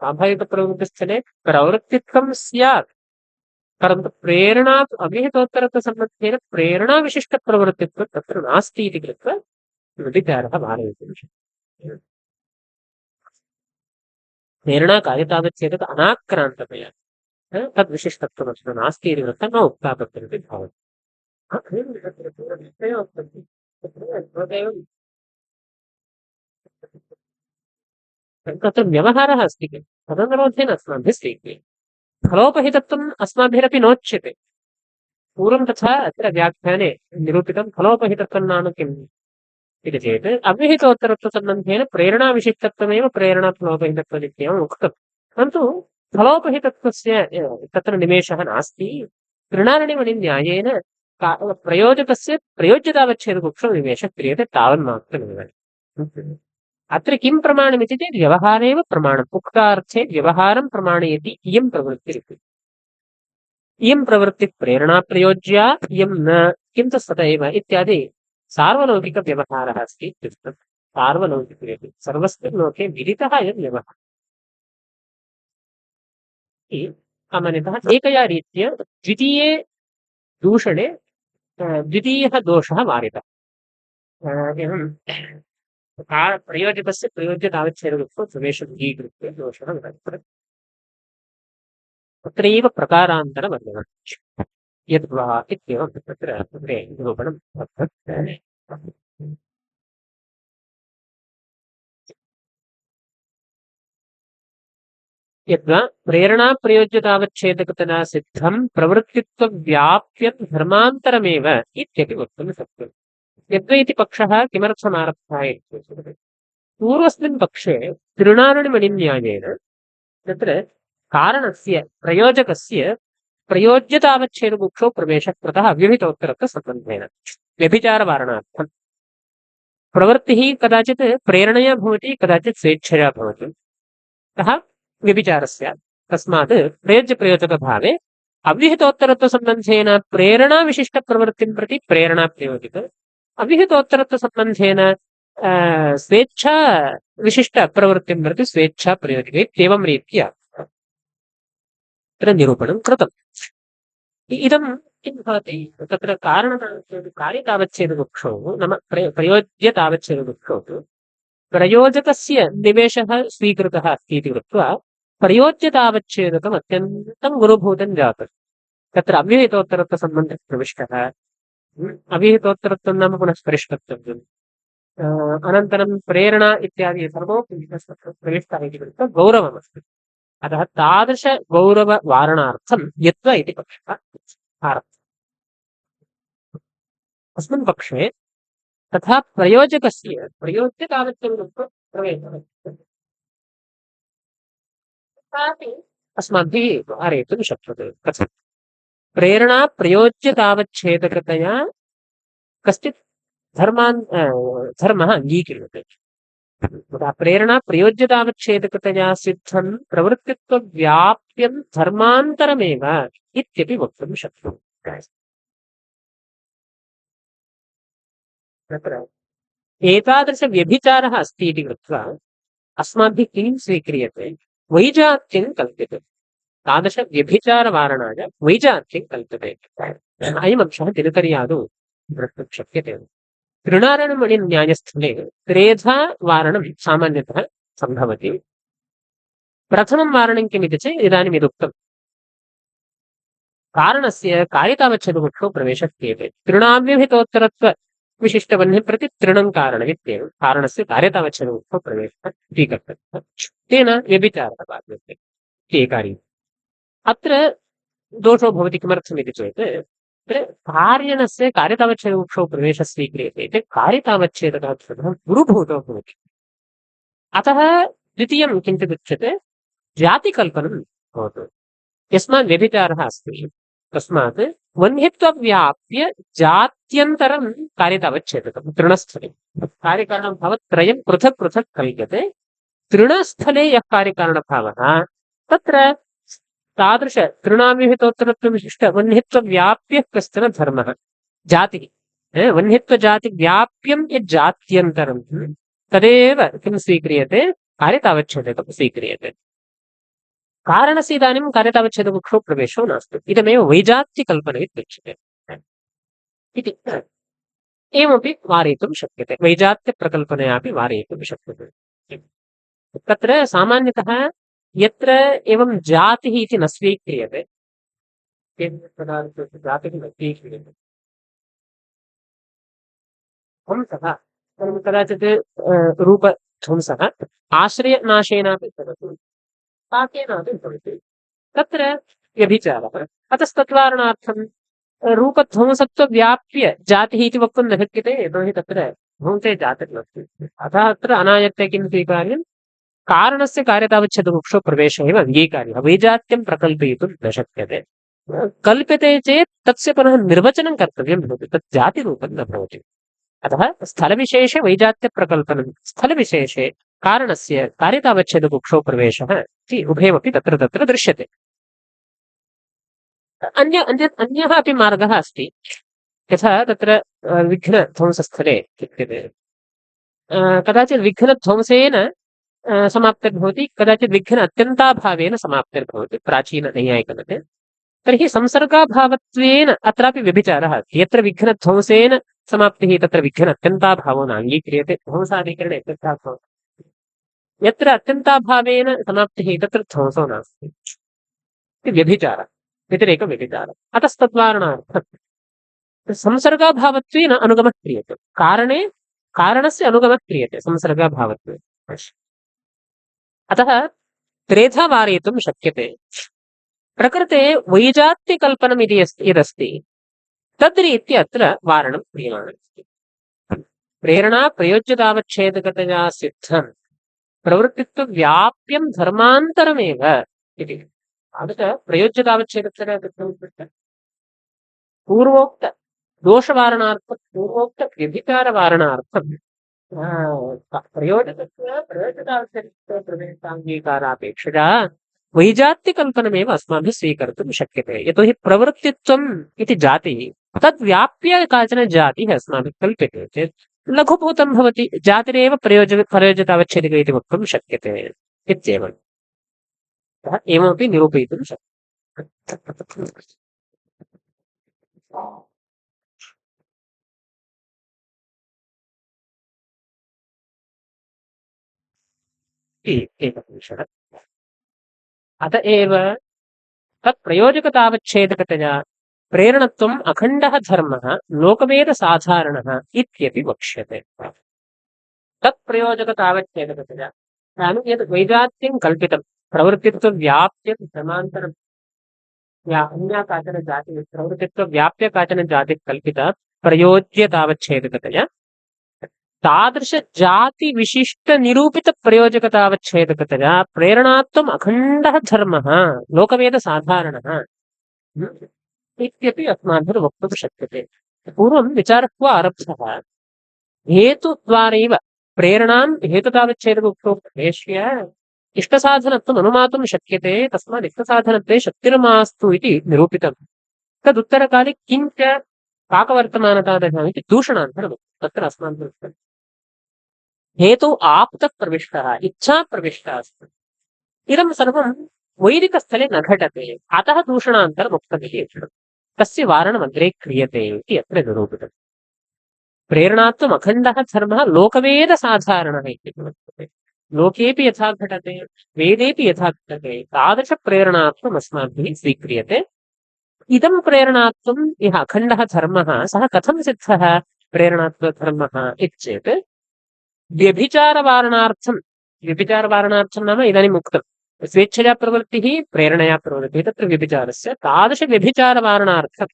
स्वाभाविकप्रवृत्तिस्थले प्रवृत्तित्वं स्यात् परन्तु प्रेरणा अव्यहितोत्तरत्वसम्बन्धेन प्रेरणाविशिष्टप्रवृत्तित्वं तत्र नास्ति इति कृत्वा व्यभिचारः वारयितुं शक्यते प्रेरणा कार्यतावच्छेदक अनाक्रान्ततया तद्विशिष्टत्वमत्र नास्ति इति कृत्वा न उक्ता तत्रेति भवति तत्र व्यवहारः अस्ति किल तदनुरोधेन अस्माभिः स्वीक्रियते फलोपहितत्वम् अस्माभिरपि नोच्यते पूर्वं तथा अत्र व्याख्याने निरूपितं फलोपहितत्वं नाम किम् इति चेत् अव्यहितोत्तरत्वसम्बन्धेन प्रेरणाविशिष्टत्वमेव प्रेरणाफलोपहितत्वमित्येवम् उक्तं परन्तु फलोपहितत्वस्य तत्र निमेषः नास्ति तृणारणिमणिन्यायेन प्रयोजकस्य प्रयोज्यतावच्छेदकुक्षौ निमेषः क्रियते तावन्मात्रमेव अत्र किं प्रमाणमिति चेत् व्यवहारेव प्रमाणम् उक्तार्थे व्यवहारं प्रमाणयति इयं प्रवृत्तिरिति इयं प्रवृत्तिः प्रेरणाप्रयोज्या इयं न किं तत्सत एव इत्यादि सार्वलौकिकव्यवहारः अस्ति इत्युक्तं सार्वलौकिकः सर्वस्मिन् लोके विदितः अयं व्यवहारः सामान्यतः एकया रीत्या द्वितीये दूषणे द्वितीयः दोषः वारितः एवं प्रयोजकस्य प्रयोज्यतावच्छेदकत्वं प्रवेशम् अङ्गीकृत्य दोषः वर्तते तत्रैव प्रकारान्तरवर्णनं यद्वा इत्येवं तत्र अग्रे निरूपणं वर्तते यद्वा प्रेरणाप्रयोज्यतावच्छेदकतया सिद्धं प्रवृत्तित्वव्याप्यं धर्मान्तरमेव इत्यपि वक्तुं शक्यते यद्वा इति पक्षः किमर्थमारब्धः इत्युक्ते पूर्वस्मिन् पक्षे तृणारणिमणिन्यायेन तत्र कारणस्य प्रयोजकस्य प्रयोज्यतावच्छेदकुक्षौ प्रवेशः कृतः अव्यहितोत्तरत्वसम्बन्धेन व्यभिचारवारणार्थं प्रवृत्तिः कदाचित् प्रेरणया भवति कदाचित् स्वेच्छया भवति अतः व्यभिचारः स्यात् तस्मात् प्रयोज्यप्रयोजकभावे अव्यहितोत्तरत्वसम्बन्धेन प्रेरणाविशिष्टप्रवृत्तिं प्रति प्रेरणाप्रयोजित अव्यहितोत्तरत्वसम्बन्धेन स्वेच्छा विशिष्टप्रवृत्तिं प्रति स्वेच्छा प्रयोजित इत्येवं रीत्या तत्र निरूपणं कृतम् इदं किं भवति तत्र कार्यतावच्छेदकुक्षौ नाम प्रयोज्यतावच्छेदकुक्षौ प्रयोजकस्य निवेशः स्वीकृतः अस्ति इति कृत्वा प्रयोज्यतावच्छेदकम् अत्यन्तं गुरुभूतं जातम् तत्र अव्यहितोत्तरत्वसम्बन्धः प्रविष्टः अव्यहितोत्तरत्वं नाम पुनः स्परिष्टव्यम् अनन्तरं प्रेरणा इत्यादि सर्वोपि प्रविष्टः इति कृत्वा गौरवमस्ति अतः तादृशगौरववारणार्थं यत्त्व इति पक्षः आरब्धः अस्मिन् पक्षे तथा प्रयोजकस्य प्रयोज्यतावच्छेदकत्वं प्रवेशः तथापि अस्माभिः वारयितुं शक्यते कथं प्रेरणा प्रयोज्यतावच्छेदकतया कश्चित् धर्मः अङ्गीक्रियते प्रेरणा प्रयोज्यतावच्छेदकतया सिद्धं प्रवृत्तित्वव्याप्यं धर्मान्तरमेव इत्यपि वक्तुं शक्यते तत्र एतादृशव्यभिचारः अस्ति इति कृत्वा अस्माभिः किं स्वीक्रियते वैजात्यं कल्प्यते तादृशव्यभिचारवारणाय वैजात्यं कल्प्यते अयमंशः दिनकर्यादौ द्रष्टुं शक्यते तृणारणिमणिन्यायस्थले त्रेधा वारणं सामान्यतः सम्भवति प्रथमं वारणं किमिति चेत् इदानीम् यदुक्तं कारणस्य कार्यतावच्छेदकुक्षौ प्रवेशः क्रियते तृणाव्यभितोत्तरत्वविशिष्टबन्धं प्रति तृणं कारणमित्येवं कारणस्य कार्यतावच्छेदकुक्षौ प्रवेशः स्वीकर्तव्यः तेन व्यभिचारः बाध्यते इति एका रीतिः अत्र दोषो भवति किमर्थमिति चेत् कार्यणस्य कार्यतावच्छेदकुक्षौ प्रवेशः स्वीक्रियते इति कार्यतावच्छेदकः गुरुभूतो भवति अतः द्वितीयं किञ्चिदुच्यते जातिकल्पनं भवतु यस्मात् व्यभिचारः अस्ति तस्मात् वह्नित्वव्याप्य जात्यन्तरं कार्यतावच्छेदकम् तृणस्थले कार्यकारणभावत्रयं पृथक् पृथक् कल्प्यते तृणस्थले यः कार्यकारणभावः तत्र तादृश तृणाविहितोत्तरत्व विशिष्ट वह्नित्वव्याप्यः कश्चन धर्मः जातिः वह्नित्वजातिव्याप्यं यज्जात्यन्तरं तदेव किं स्वीक्रियते कार्यतावच्छेदकं स्वीक्रियते कारणस्य इदानीं कार्यतावच्छेदकक्षो प्रवेशो नास्ति इदमेव वैजात्यकल्पना इत्युच्यते इति एवमपि वारयितुं शक्यते वैजात्यप्रकल्पनयापि वारयितुं शक्यते तत्र सामान्यतः यत्र एवं जातिः इति न स्वीक्रियते जातिः न स्वीक्रियते ध्वंसः कदाचित् रूपध्वंसः आश्रयनाशेनापि भवति पाकेनापि भवति तत्र व्यभिचारः अतस्तद्वारणार्थं रूपध्वंसत्वव्याप्य जातिः इति वक्तुं न शक्यते यतोहि तत्र ध्वंसे जातिर्नास्ति अतः अत्र अनायत्ते किं स्वीकार्यं कारणस्य कार्यतावच्छेदकक्षो प्रवेशः एव अङ्गीकार्यः वैजात्यं प्रकल्पयितुं न शक्यते कल्प्यते चेत् तस्य पुनः निर्वचनं कर्तव्यं भवति तत् जातिरूपं न भवति अतः स्थलविशेषे वैजात्यप्रकल्पनं स्थलविशेषे कारणस्य कार्यतावच्छेदकक्षो प्रवेशः इति उभयमपि तत्र तत्र दृश्यते अन्यः अपि मार्गः अस्ति यथा तत्र विघ्नध्वंसस्थले इत्युक्ते कदाचित् विघ्नध्वंसेन समाप्तिर्भवति कदाचित् विघ्न अत्यन्ताभावेन समाप्तिर्भवति प्राचीननैयायिकमते तर्हि संसर्गाभावत्वेन अत्रापि व्यभिचारः अस्ति यत्र विघ्नध्वंसेन समाप्तिः तत्र विघ्न अत्यन्ताभावो नाङ्गीक्रियते ध्वंसाधिकरणे अत्यन्ताभावः यत्र अत्यन्ताभावेन समाप्तिः तत्र ध्वंसो नास्ति व्यभिचारः व्यतिरेकव्यभिचारः अतस्तद्वारणार्थं संसर्गाभावत्वेन अनुगमः क्रियते कारणस्य अनुगमः क्रियते संसर्गाभावत्वेन अतः त्रेधा वारयितुं शक्यते प्रकृते वैजात्यकल्पनम् इति यदस्ति तद्रीत्या अत्र वारणं क्रियमाणमस्ति प्रेरणा प्रयोज्यतावच्छेदकतया सिद्धं प्रवृत्तित्वव्याप्यं धर्मान्तरमेव इति प्रयोज्यतावच्छेदकतया सिद्धं पूर्वोक्त दोषवारणार्थं पूर्वोक्त व्यभिचारवारणार्थं प्रयोजकाङ्गीकारापेक्षया वैजात्यकल्पनमेव अस्माभिः स्वीकर्तुं शक्यते यतोहि प्रवृत्तित्वम् इति जातिः तद्व्याप्य काचन जातिः अस्माभिः कल्प्यते चेत् लघुभूतं भवति जातिरेव प्रयोजकावच्छेदिक इति वक्तुं शक्यते इत्येवम् एवमपि निरूपयितुं शक्यते एकः विषयः अत एव तत्प्रयोजकतावच्छेदकतया प्रेरणत्वम् अखण्डः धर्मः लोकवेदसाधारणः इत्यपि वक्ष्यते तत्प्रयोजकतावच्छेदकतया यद् वैजात्यं कल्पितं प्रवृत्तित्वव्याप्य धर्मान्तरं या अन्या काचन जातिः प्रवृत्तित्वव्याप्य काचन जातिः कल्पिता प्रयोज्यतावच्छेदकतया तादृश जाति विशिष्ट निरूपित प्रयोजकतावच्छेदकतया प्रेरणात्वम् अखण्डः धर्मः लोकवेद साधारणः इत्यपि अस्माभिः वक्तुं शक्यते पूर्वं विचारः आरब्धः हेतुद्वारैव प्रेरणां हेतुतावच्छेदकक्षो प्रवेश्य इष्टसाधनत्वम् अनुमातुं शक्यते तस्मात् इष्टसाधनत्वे शक्तिर्मास्तु इति निरूपितं तदुत्तरकाले किञ्च पाकवर्तमानतादृशम् इति दूषणान्तरं तत्र अस्माभिः हेतु आप्तः प्रविष्टः इच्छा प्रविष्टा अस्ति इदं सर्वं वैदिकस्थले न घटते अतः दूषणान्तरमुक्तमिति उच्यते तस्य वारणम् अग्रे क्रियते इति अत्र निरूपितम् प्रेरणात्वम् अखण्डः धर्मः लोकवेदसाधारणः इति वर्तते लोकेऽपि यथा घटते वेदेऽपि यथा घटते तादृशप्रेरणात्वम् अस्माभिः स्वीक्रियते इदं प्रेरणात्वम् यः अखण्डः धर्मः सः कथं सिद्धः प्रेरणात्वधर्मः इत्येत् व्यभिचारवारणार्थं नाम इदानीम् उक्तं स्वेच्छया प्रवृत्तिः प्रेरणया प्रवृत्तिः तत्र व्यभिचारस्य तादृशव्यभिचारवारणार्थं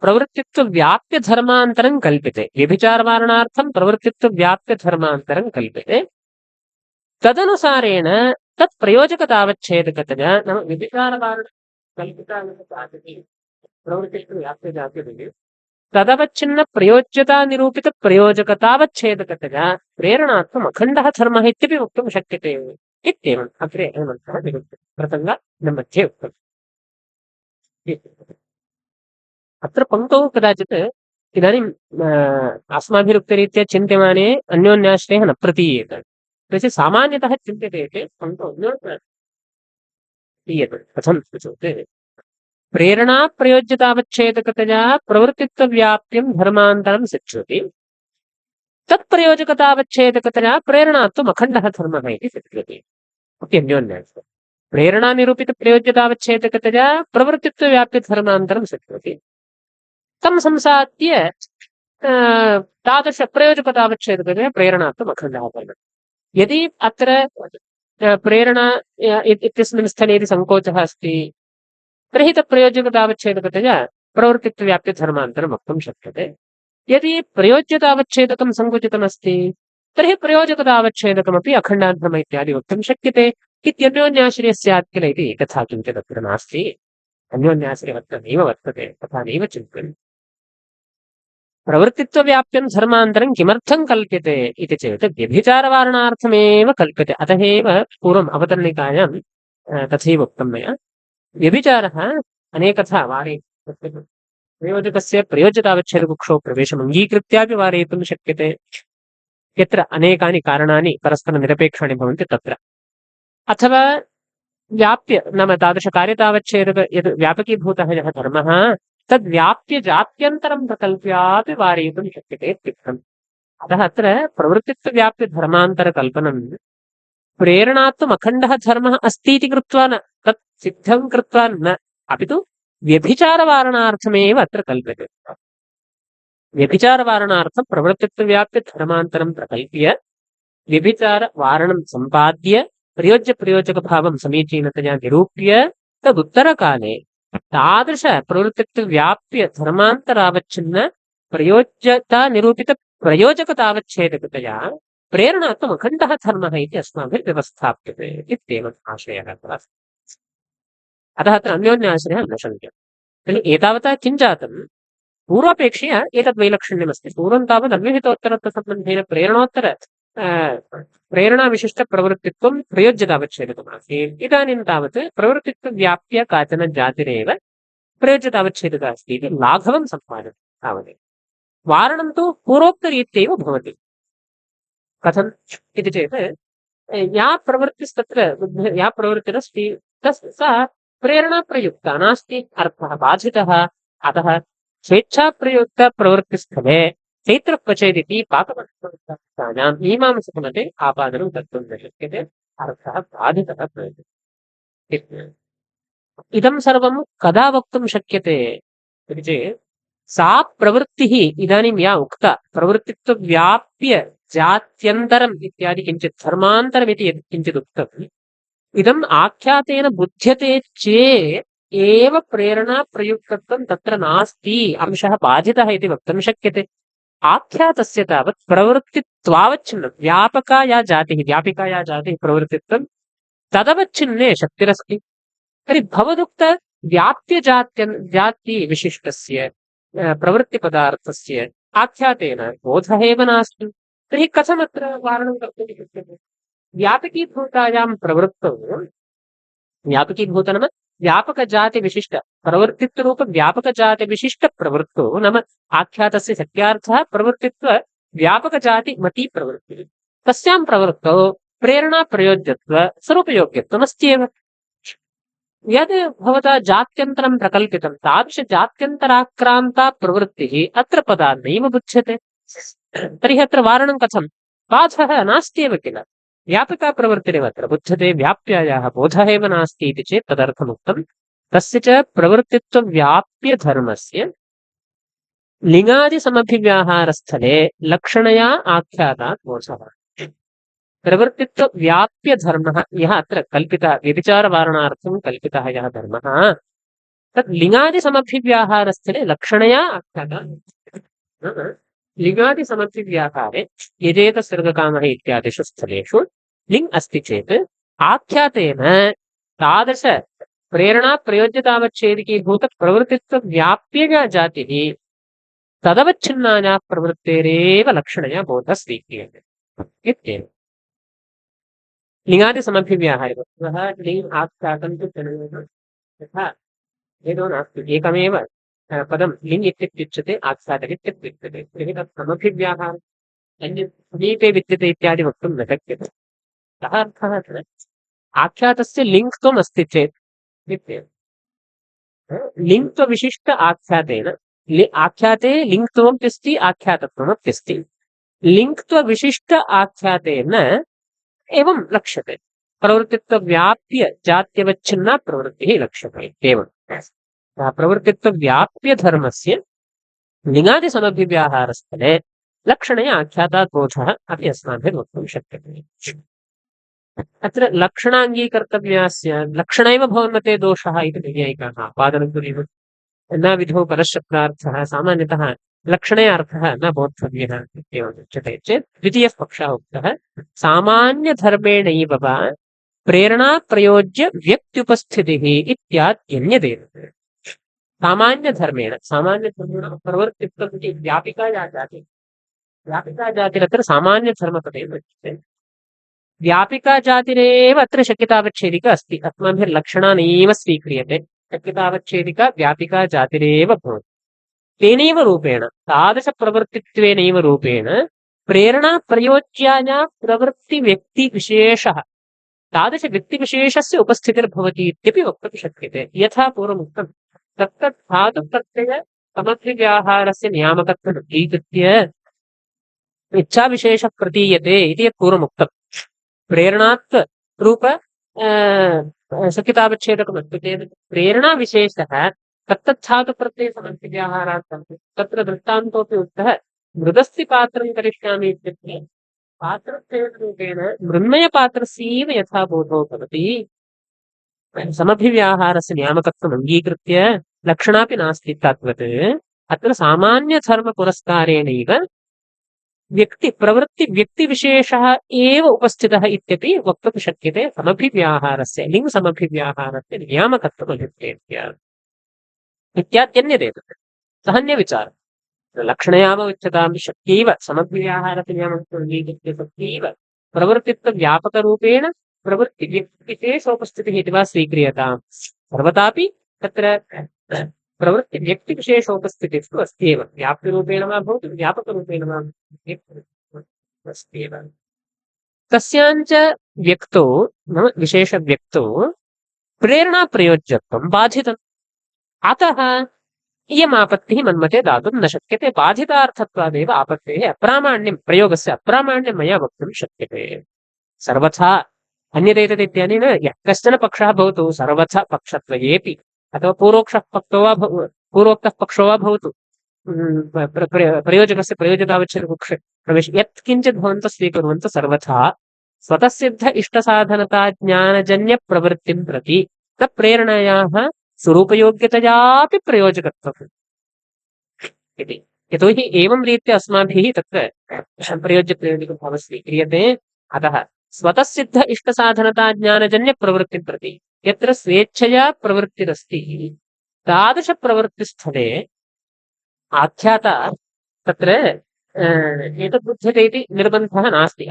प्रवृत्तित्वव्याप्यधर्मान्तरं कल्प्यते व्यभिचारवारणार्थं प्रवृत्तित्वव्याप्यधर्मान्तरं कल्प्यते तदनुसारेण तत् प्रयोजकतावच्छेदकतया नाम व्यभिचारवारण कल्पितावच्छेदकजातिः प्रवृत्तित्वव्याप्यजातिः तदवच्छिन्न प्रयोज्यता निरूपित प्रयोजकतावच्छेदकतया प्रेरणात्मम् अखण्डः धर्मः इत्यपि वक्तुं शक्यते इत्येवम् अग्रे अयमर्थः निरुक्तः प्रसङ्गमध्ये उक्तम्। अत्र पङ्क्तौ कदाचित् इदानीम् अस्माभिरुक्तरीत्या चिन्त्यमाने अन्योन्याश्रयः न प्रतीयेत। तस्य सामान्यतः चिन्त्यते चेत् पङ्क्तौ अन्योन्यतीयते। कथम् इत्युक्ते प्रेरणा प्रयोज्यतावच्छेदकतया प्रवृत्तित्वव्याप्यं धर्मान्तरं सिद्ध्यति तत्प्रयोजकतावच्छेदकतया प्रेरणात्वम् अखण्डः धर्मः इति सिद्ध्यति इति अन्योन्याश्रयः। प्रेरणा निरूपित प्रयोज्यतावच्छेदकतया प्रवृत्तित्वव्याप्यधर्मान्तरं सिद्ध्यति तं संसाद्य तादृश प्रयोजकतावच्छेदकतया प्रेरणात्वम् अखण्डः धर्मः। यदि अत्र प्रेरणा इत्यस्मिन् स्थले यदि सङ्कोचः अस्ति तर्हि तत्प्रयोजकतावच्छेदकतया प्रवृत्तित्वव्याप्यधर्मान्तरं वक्तुं शक्यते। यदि प्रयोज्यतावच्छेदकं सङ्कुचितमस्ति तर्हि प्रयोजकतावच्छेदकमपि अखण्डाधर्म इत्यादि वक्तुं शक्यते इत्यन्योन्याश्रयः स्यात् किल इति तथा किञ्चित् अत्र नास्ति। अन्योन्याश्रयः नैव वर्तते तथा नैव चिन्तयन्। प्रवृत्तित्वव्याप्यं धर्मान्तरं किमर्थं कल्प्यते इति चेत् व्यभिचारवारणार्थमेव कल्प्यते। अतः एव पूर्वम् अवतरणिकायां तथैव उक्तं मया व्यभिचारः अनेकथा वारयितुं प्रयोजकस्य प्रयोज्यतावच्छेदकुक्षौ प्रवेशम् अङ्गीकृत्यापि वारयितुं शक्यते। यत्र अनेकानि कारणानि परस्परनिरपेक्षाणि भवन्ति तत्र अथवा व्याप्य नाम तादृशकार्यतावच्छेदक यद् व्यापकीभूतः यः धर्मः तद्व्याप्य जात्यन्तरं प्रकल्प्यापि वारयितुं शक्यते इत्युक्तम्। अतः अत्र प्रवृत्तित्वव्याप्यधर्मान्तरकल्पनं प्रेरणात्वम् अखण्डः धर्मः अस्ति इति कृत्वा न तत् सिद्धं कृत्वा न अपि तु व्यभिचारवारणार्थमेव अत्र कल्प्यते। व्यभिचारवारणार्थं प्रवृत्तित्वव्याप्यधर्मान्तरं प्रकल्प्य व्यभिचारवारणं सम्पाद्य प्रयोज्यप्रयोजकभावं समीचीनतया निरूप्य तदुत्तरकाले तादृश प्रवृत्तित्वव्याप्यधर्मान्तरावच्छिन्न प्रयोज्यता निरूपित प्रयोजकतावच्छेदकतया प्रेरणात्मम् अखण्डः धर्मः इति अस्माभिः व्यवस्थाप्यते इत्येवम् आशयः अत्र। अतः अत्र अन्योन्याश्रयः न शङ्क्यः। तर्हि एतावता किं जातं पूर्वापेक्षया एतद् वैलक्षण्यमस्ति। पूर्वं तावत् अन्विहितोत्तरत्वसम्बन्धेन प्रेरणाविशिष्टप्रवृत्तित्वं प्रयोज्यतावच्छेदकमासीत्। इदानीं तावत् प्रवृत्तित्वव्याप्य काचन जातिरेव प्रयोज्यतावच्छेदका अस्ति इति लाघवं सम्पादनं तावदेव। वारणं तु पूर्वोक्तरीत्यैव भवति। कथम् इति चेत् या प्रवृत्तिस्तत्र या प्रवृत्तिरस्ति सा प्रेरणा प्रयुक्ता नास्ति, अर्थः बाधितः। अतः स्वेच्छाप्रयुक्तप्रवृत्तिस्थले चैत्रक्वचेदिति पाकपक्षानां मीमांसकमते आपादनं कर्तुं न शक्यते, अर्थः बाधितः प्रयुज्यते। इदं सर्वं कदा वक्तुं शक्यते इति चेत् सा प्रवृत्तिः इदानीं या उक्ता प्रवृत्तित्वव्याप्य जात्यन्तरम् इत्यादि किञ्चित् धर्मान्तरमिति यत् किञ्चित् उक्तम् इदम् आख्यातेन बुध्यते चेत् एव प्रेरणा प्रयुक्तत्वं तत्र नास्ति, अंशः बाधितः इति वक्तुं शक्यते। आख्यातस्य तावत् प्रवृत्तित्वावच्छिन्नं व्यापिका या जातिः प्रवृत्तित्वं तदवच्छिन्ने शक्तिरस्ति। तर्हि भवदुक्त व्याप्यजातिविशिष्टस्य प्रवृत्तिपदार्थस्य आख्यातेन बोधः एव नास्ति। तर्हि कथमत्र वारणं कर्तुं शक्यते? व्यापकीभूतायां प्रवृत्तौ व्यापकीभूत नाम व्यापकजातिविशिष्ट प्रवृत्तित्वरूप व्यापकजातिविशिष्टप्रवृत्तौ नाम आख्यातस्य सत्यार्थः प्रवृत्तित्व व्यापकजातिमती प्रवृत्तिः। तस्यां प्रवृत्तौ प्रेरणा प्रयोज्यत्व स्वरूपयोग्यत्वमस्त्येव। यद् भवता जात्यन्तरं प्रकल्पितं तादृश जात्यन्तराक्रान्ता प्रवृत्तिः अत्र पदात् नैव बुध्यते। तर्हि अत्र वारणं कथं? बाधः नास्त्येव किल। व्यापिका प्रवृत्तिरेव अत्र बुध्यते, व्याप्यायाः बोधः एव नास्ति इति चेत् तदर्थमुक्तं। तस्य च प्रवृत्तित्वव्याप्यधर्मस्य लिङ्गादिसमभिव्याहारस्थले लक्षणया आख्यातात् बोधः। प्रवृत्तित्वव्याप्यधर्मः यः अत्र कल्पितः व्यभिचारवारणार्थं कल्पितः यः धर्मः तत् लिङ्गादिसमभिव्याहारस्थले लक्षणया आख्यातात्। लिङ्गादिसमभिव्याहारे यजेतसर्गकामः इत्यादिषु स्थलेषु लिङ् अस्ति चेत् आख्यातेन तादृश प्रेरणा प्रयोज्यतावच्छेदिकीभूत प्रवृत्तित्वव्याप्यया जातिः तदवच्छिन्नाया प्रवृत्तेरेव लक्षणया बोधः स्वीक्रियते इत्येव। लिङ्गादिसमभिव्याहारे वस्तुतः लिङ् आख्यातं तु तनयोः यथा भेदो नास्ति, एकमेव पदं लिङ् इत्युच्यते, आख्यातः इत्युच्यते। तर्हि तत् समभिव्याहारः अन्यत् समीपे विद्यते इत्यादि वक्तुं न शक्यते। सः अर्थः आख्यातस्य लिङ्क्त्वम् अस्ति चेत् इत्येव। लिङ्क्त्वविशिष्ट आख्यातेन आख्याते लिङ्क्त्वमप्यस्ति आख्यातत्वमप्यस्ति। लिङ्क्त्वविशिष्ट आख्यातेन एवं लक्ष्यते प्रवृत्तित्वव्याप्य जात्यवच्छिन्ना प्रवृत्तिः लक्ष्यते एवं। प्रवृत्तित्वव्याप्यधर्मस्य लिङ्गादिसमभिव्याहारस्थले लक्षणया आख्यातात् बोधः अपि अस्माभिः वक्तुं शक्यते। अत्र लक्षणाङ्गीकर्तव्यास्य लक्षणैव भवन्मते दोषः इति नैयायिकाः आपादनं कुर्युः। न विधौ परशब्दार्थः सामान्यतः लक्षणे अर्थः न बोद्धव्यः इत्येवम् उच्यते चेत् द्वितीयः पक्षः उक्तः सामान्यधर्मेणैव वा प्रेरणा प्रयोज्य व्यक्त्युपस्थितिः इत्याद्यन्यदेव। सामान्यधर्मेण प्रवृत्तित्वम् इति व्यापिका या जातिः, व्यापिका जातिरत्र सामान्यधर्मपदेन उच्यते। व्यापिका जातिरेव अत्र शक्यतावच्छेदिका अस्ति। अस्माभिर्लक्षणानेव स्वीक्रियते, शक्यतावच्छेदिका व्यापिका जातिरेव भवति। तेनैव रूपेण तादृशप्रवृत्तित्वेनैव रूपेण प्रेरणा प्रयोज्याया प्रवृत्तिव्यक्तिविशेषः तादृशव्यक्तिविशेषस्य उपस्थितिर्भवति इत्यपि वक्तुं शक्यते। यथा पूर्वमुक्तं तत्तत् धातुप्रत्यय समभिव्याहारस्य नियामकत्वम् अंगीकृत्य इच्छाविशेषः प्रतीयते इति यत् पूर्वमुक्तं। प्रेरणात्व रूप शक्यतावच्छेदकमस्ति चेत् प्रेरणाविशेषः तत्तच्छातुप्रत्ययसमभिव्याहारार्थं तत्र दृष्टान्तोऽपि उक्तः। मृदस्य पात्रं करिष्यामि इत्युक्ते पात्रप्रयोगरूपेण मृण्मयपात्रस्यैव यथा बोधो भवति, समभिव्याहारस्य नियामकत्वम् अङ्गीकृत्य लक्षणापि नास्ति तद्वत् अत्र सामान्यधर्मपुरस्कारेणैव प्रवृत्तिव्यक्तिविशेषः एव उपस्थितः इत्यपि वक्तुं शक्यते। समभिव्याहारस्य लिङ्गसमभिव्याहारस्य नियामकत्वम् अभिप्रेत्य इत्याद्यन्यदेतत् सः अन्यविचारः। लक्षणयाव उच्यतां शक्यैव समभिव्याहारस्य नियामकत्वम् अङ्गीकृत्य शक्यैव प्रवृत्तित्वव्यापकरूपेण प्रवृत्तिव्यक्तिविशेषोपस्थितिः इति वा स्वीक्रियताम्। सर्वदापि तत्र प्रवृत्तिव्यक्तिविशेषोपस्थितिस्तु अस्ति एव, व्याप्तिरूपेण वा भवतु व्यापकरूपेण वा अस्ति एव। तस्याञ्च व्यक्तौ नाम विशेषव्यक्तौ प्रेरणाप्रयोज्यत्वं बाधितम्। अतः इयमापत्तिः मन्मते दातुं न शक्यते। बाधितार्थत्वादेव आपत्तेः अप्रामाण्यं प्रयोगस्य अप्रामाण्यं मया वक्तुं शक्यते। सर्वथा अन्यदेतत् इत्यनेन यः कश्चन पक्षः भवतु सर्वथा पक्षत्वयेपि अथवा पूर्वोक्तः पक्षो वा भवतु प्रयोजकस्य प्रयोजकावच्छेदपक्षे प्रवेश यत्किञ्चित् भवन्तः स्वीकुर्वन्तु सर्वथा स्वतःसिद्ध इष्टसाधनता ज्ञानजन्यप्रवृत्तिं प्रति न प्रेरणायाः स्वरूपयोग्यतयापि प्रयोजकत्वम् इति। यतोहि एवं रीत्या अस्माभिः तत्र प्रयोज्यप्रयोजकभावः स्वीक्रियते। अतः स्वतःसिद्ध इष्टसाधनता ज्ञानजन्यप्रवृत्तिं प्रति यत्र स्वेच्छया प्रवृत्तिरस्ति तादृशप्रवृत्तिस्थले आख्याता तत्र एतद् बुध्यते इति निर्बन्धः नास्ति।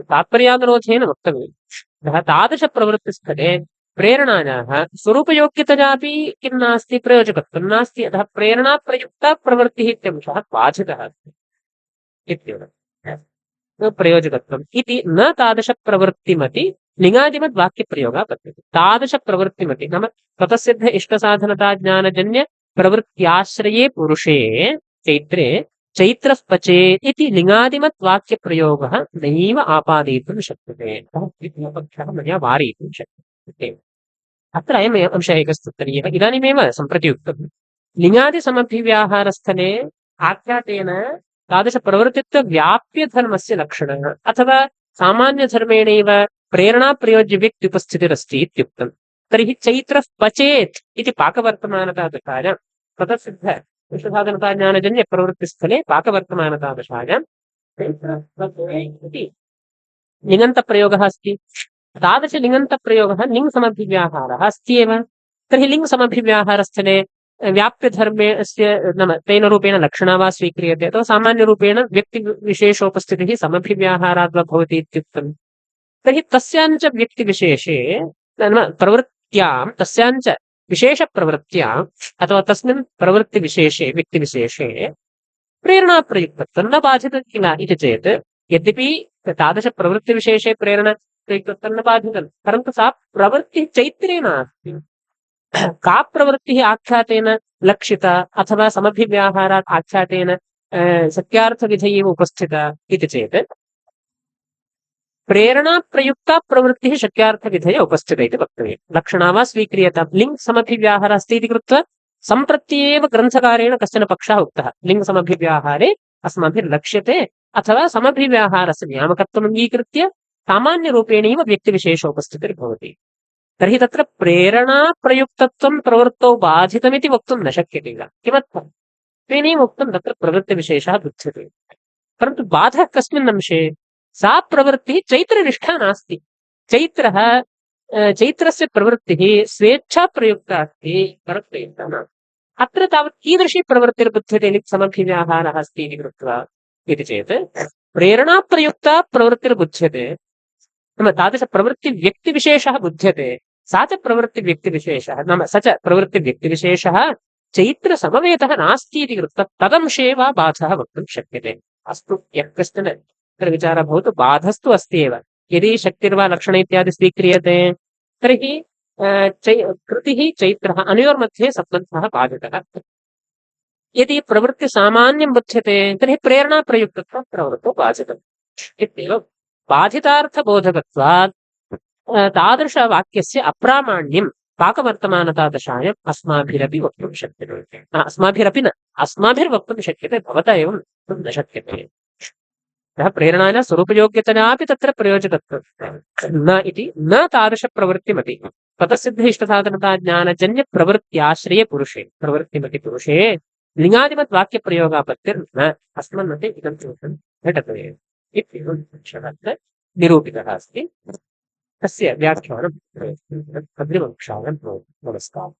तात्पर्यानुरोधेन वक्तव्यम्। तादृशप्रवृत्तिस्थले प्रेरणायाः स्वरूपयोग्यतयापि किं नास्ति, प्रयोजकत्वं नास्ति। अतः प्रेरणाप्रयुक्ता प्रवृत्तिः इत्यंशः बाधितः इत्येव। प्रयोजकत्वम् इति न तादृशप्रवृत्तिमति लिङ्गादिमद्वाक्यप्रयोगः पद्यते। तादृशप्रवृत्तिमति नाम ततसिद्ध इष्टसाधनता ज्ञानजन्य प्रवृत्त्याश्रये पुरुषे चैत्रे चैत्रः पचेत् इति लिङ्गादिमद्वाक्यप्रयोगः नैव आपादयितुं शक्यते। द्वितीयपक्षः मया वारयितुं शक्यते। अत्र अयम् अंशः एकस्तुत्तरीयः इदानीमेव सम्प्रति उक्तम्। लिङ्गादिसमभिव्याहारस्थले आख्यातेन तादृशप्रवृत्तित्वव्याप्यधर्मस्य लक्षणः अथवा सामान्यधर्मेणैव प्रेरणाप्रयोज्यव्यक्त्युपस्थितिरस्ति इत्युक्तम्। तर्हि चैत्रः पचेत् इति पाकवर्तमानतादशायां ततसिद्ध विश्वसाधनताज्ञानजन्यप्रवृत्तिस्थले पाकवर्तमानतादशायां चैत्रः पचेत् इति लिङन्तप्रयोगः अस्ति। तादृशलिङन्तप्रयोगः लिङ्समभिव्याहारः अस्ति एव। तर्हि लिङ्समभिव्याहारस्थले व्याप्यधर्मे अस्य नाम तेन रूपेण लक्षणा वा स्वीक्रियते अथवा सामान्यरूपेण व्यक्तिविशेषोपस्थितिः समभिव्याहाराद्वा भवति इत्युक्तम्। तर्हि तस्याञ्च व्यक्तिविशेषे नाम प्रवृत्त्यां तस्याञ्च विशेषप्रवृत्त्याम् अथवा तस्मिन् प्रवृत्तिविशेषे व्यक्तिविशेषे प्रेरणाप्रयुक्तत्वं न बाध्यते किल इति चेत् यद्यपि तादृशप्रवृत्तिविशेषे प्रेरणाप्रयुक्तत्वं न बाध्यते परन्तु सा प्रवृत्तिः चैत्रे नास्ति। का प्रवृत्तिः आख्यातेन लक्षिता अथवा समभिव्याहारात् आख्यातेन सत्यार्थविधये एव उपस्थिता इति चेत् प्रेरणाप्रयुक्ता प्रवृत्तिः शक्यार्थविधये उपस्थिता इति वक्तव्यम्। लक्षणा वा स्वीक्रियताम्। लिङ्समभिव्याहारः अस्ति इति कृत्वा सम्प्रत्येव ग्रन्थकारेण कश्चन पक्षः उक्तः लिङ्गसमभिव्याहारे अस्माभिर्लक्ष्यते अथवा समभिव्याहारस्य नियामकत्वम् अङ्गीकृत्य सामान्यरूपेणैव व्यक्तिविशेषोपस्थितिर्भवति। तर्हि तत्र प्रेरणाप्रयुक्तत्वं प्रवृत्तौ बाधितमिति वक्तुं न शक्यते किल। किमर्थम्? तेनैव उक्तं तत्र प्रवृत्तिविशेषः बुध्यते। परन्तु बाधः कस्मिन् अंशे? सा प्रवृत्तिः चैत्रनिष्ठा नास्ति। चैत्रस्य प्रवृत्तिः स्वेच्छा प्रयुक्ता अस्ति परप्रयुक्ता नास्ति। अत्र तावत् कीदृशी प्रवृत्तिर्बुध्यते समभिव्याहारः अस्ति इति कृत्वा इति चेत् प्रेरणाप्रयुक्ता प्रवृत्तिर्बुध्यते नाम तादृशप्रवृत्तिव्यक्तिविशेषः बुध्यते सा च प्रवृत्तिव्यक्तिविशेषः नाम स च प्रवृत्तिव्यक्तिविशेषः चैत्रसमवेतः नास्ति इति कृत्वा तदंशे वा बाधः वक्तुं शक्यते। अस्तु यः कश्चन तत्र विचारः भवतु बाधस्तु अस्ति एव। यदि शक्तिर्वा लक्षण इत्यादि स्वीक्रियते तर्हि कृतिः चैत्रः अनयोर्मध्ये सम्बन्धः बाधितः। यदि प्रवृत्तिसामान्यं बुध्यते तर्हि प्रेरणाप्रयुक्तत्वं प्रवृत्तौ बाधितम् इत्येव। बाधितार्थबोधकत्वात् तादृशवाक्यस्य अप्रामाण्यं पाकवर्तमानतादशायाम् अस्माभिरपि वक्तुं शक्यते। अस्माभिरपि न अस्माभिर्वक्तुं शक्यते भवता एवं वक्तुं न शक्यते। अतः प्रेरणायाः स्वरूपयोग्यतयापि तत्र प्रयोजकत्वं न इति न तादृशप्रवृत्तिमपि ततसिद्ध इष्टसाधनता ज्ञानजन्यप्रवृत्त्याश्रये पुरुषे प्रवृत्तिमति पुरुषे लिङ्गादिमद्वाक्यप्रयोगापत्तिर्न अस्मन्मते इदं चिन्तनं घटते इत्येवं विषयः निरूपितः अस्ति। तस्य व्याख्यानम् अग्रिमकक्षायां भवति। नमस्कारः।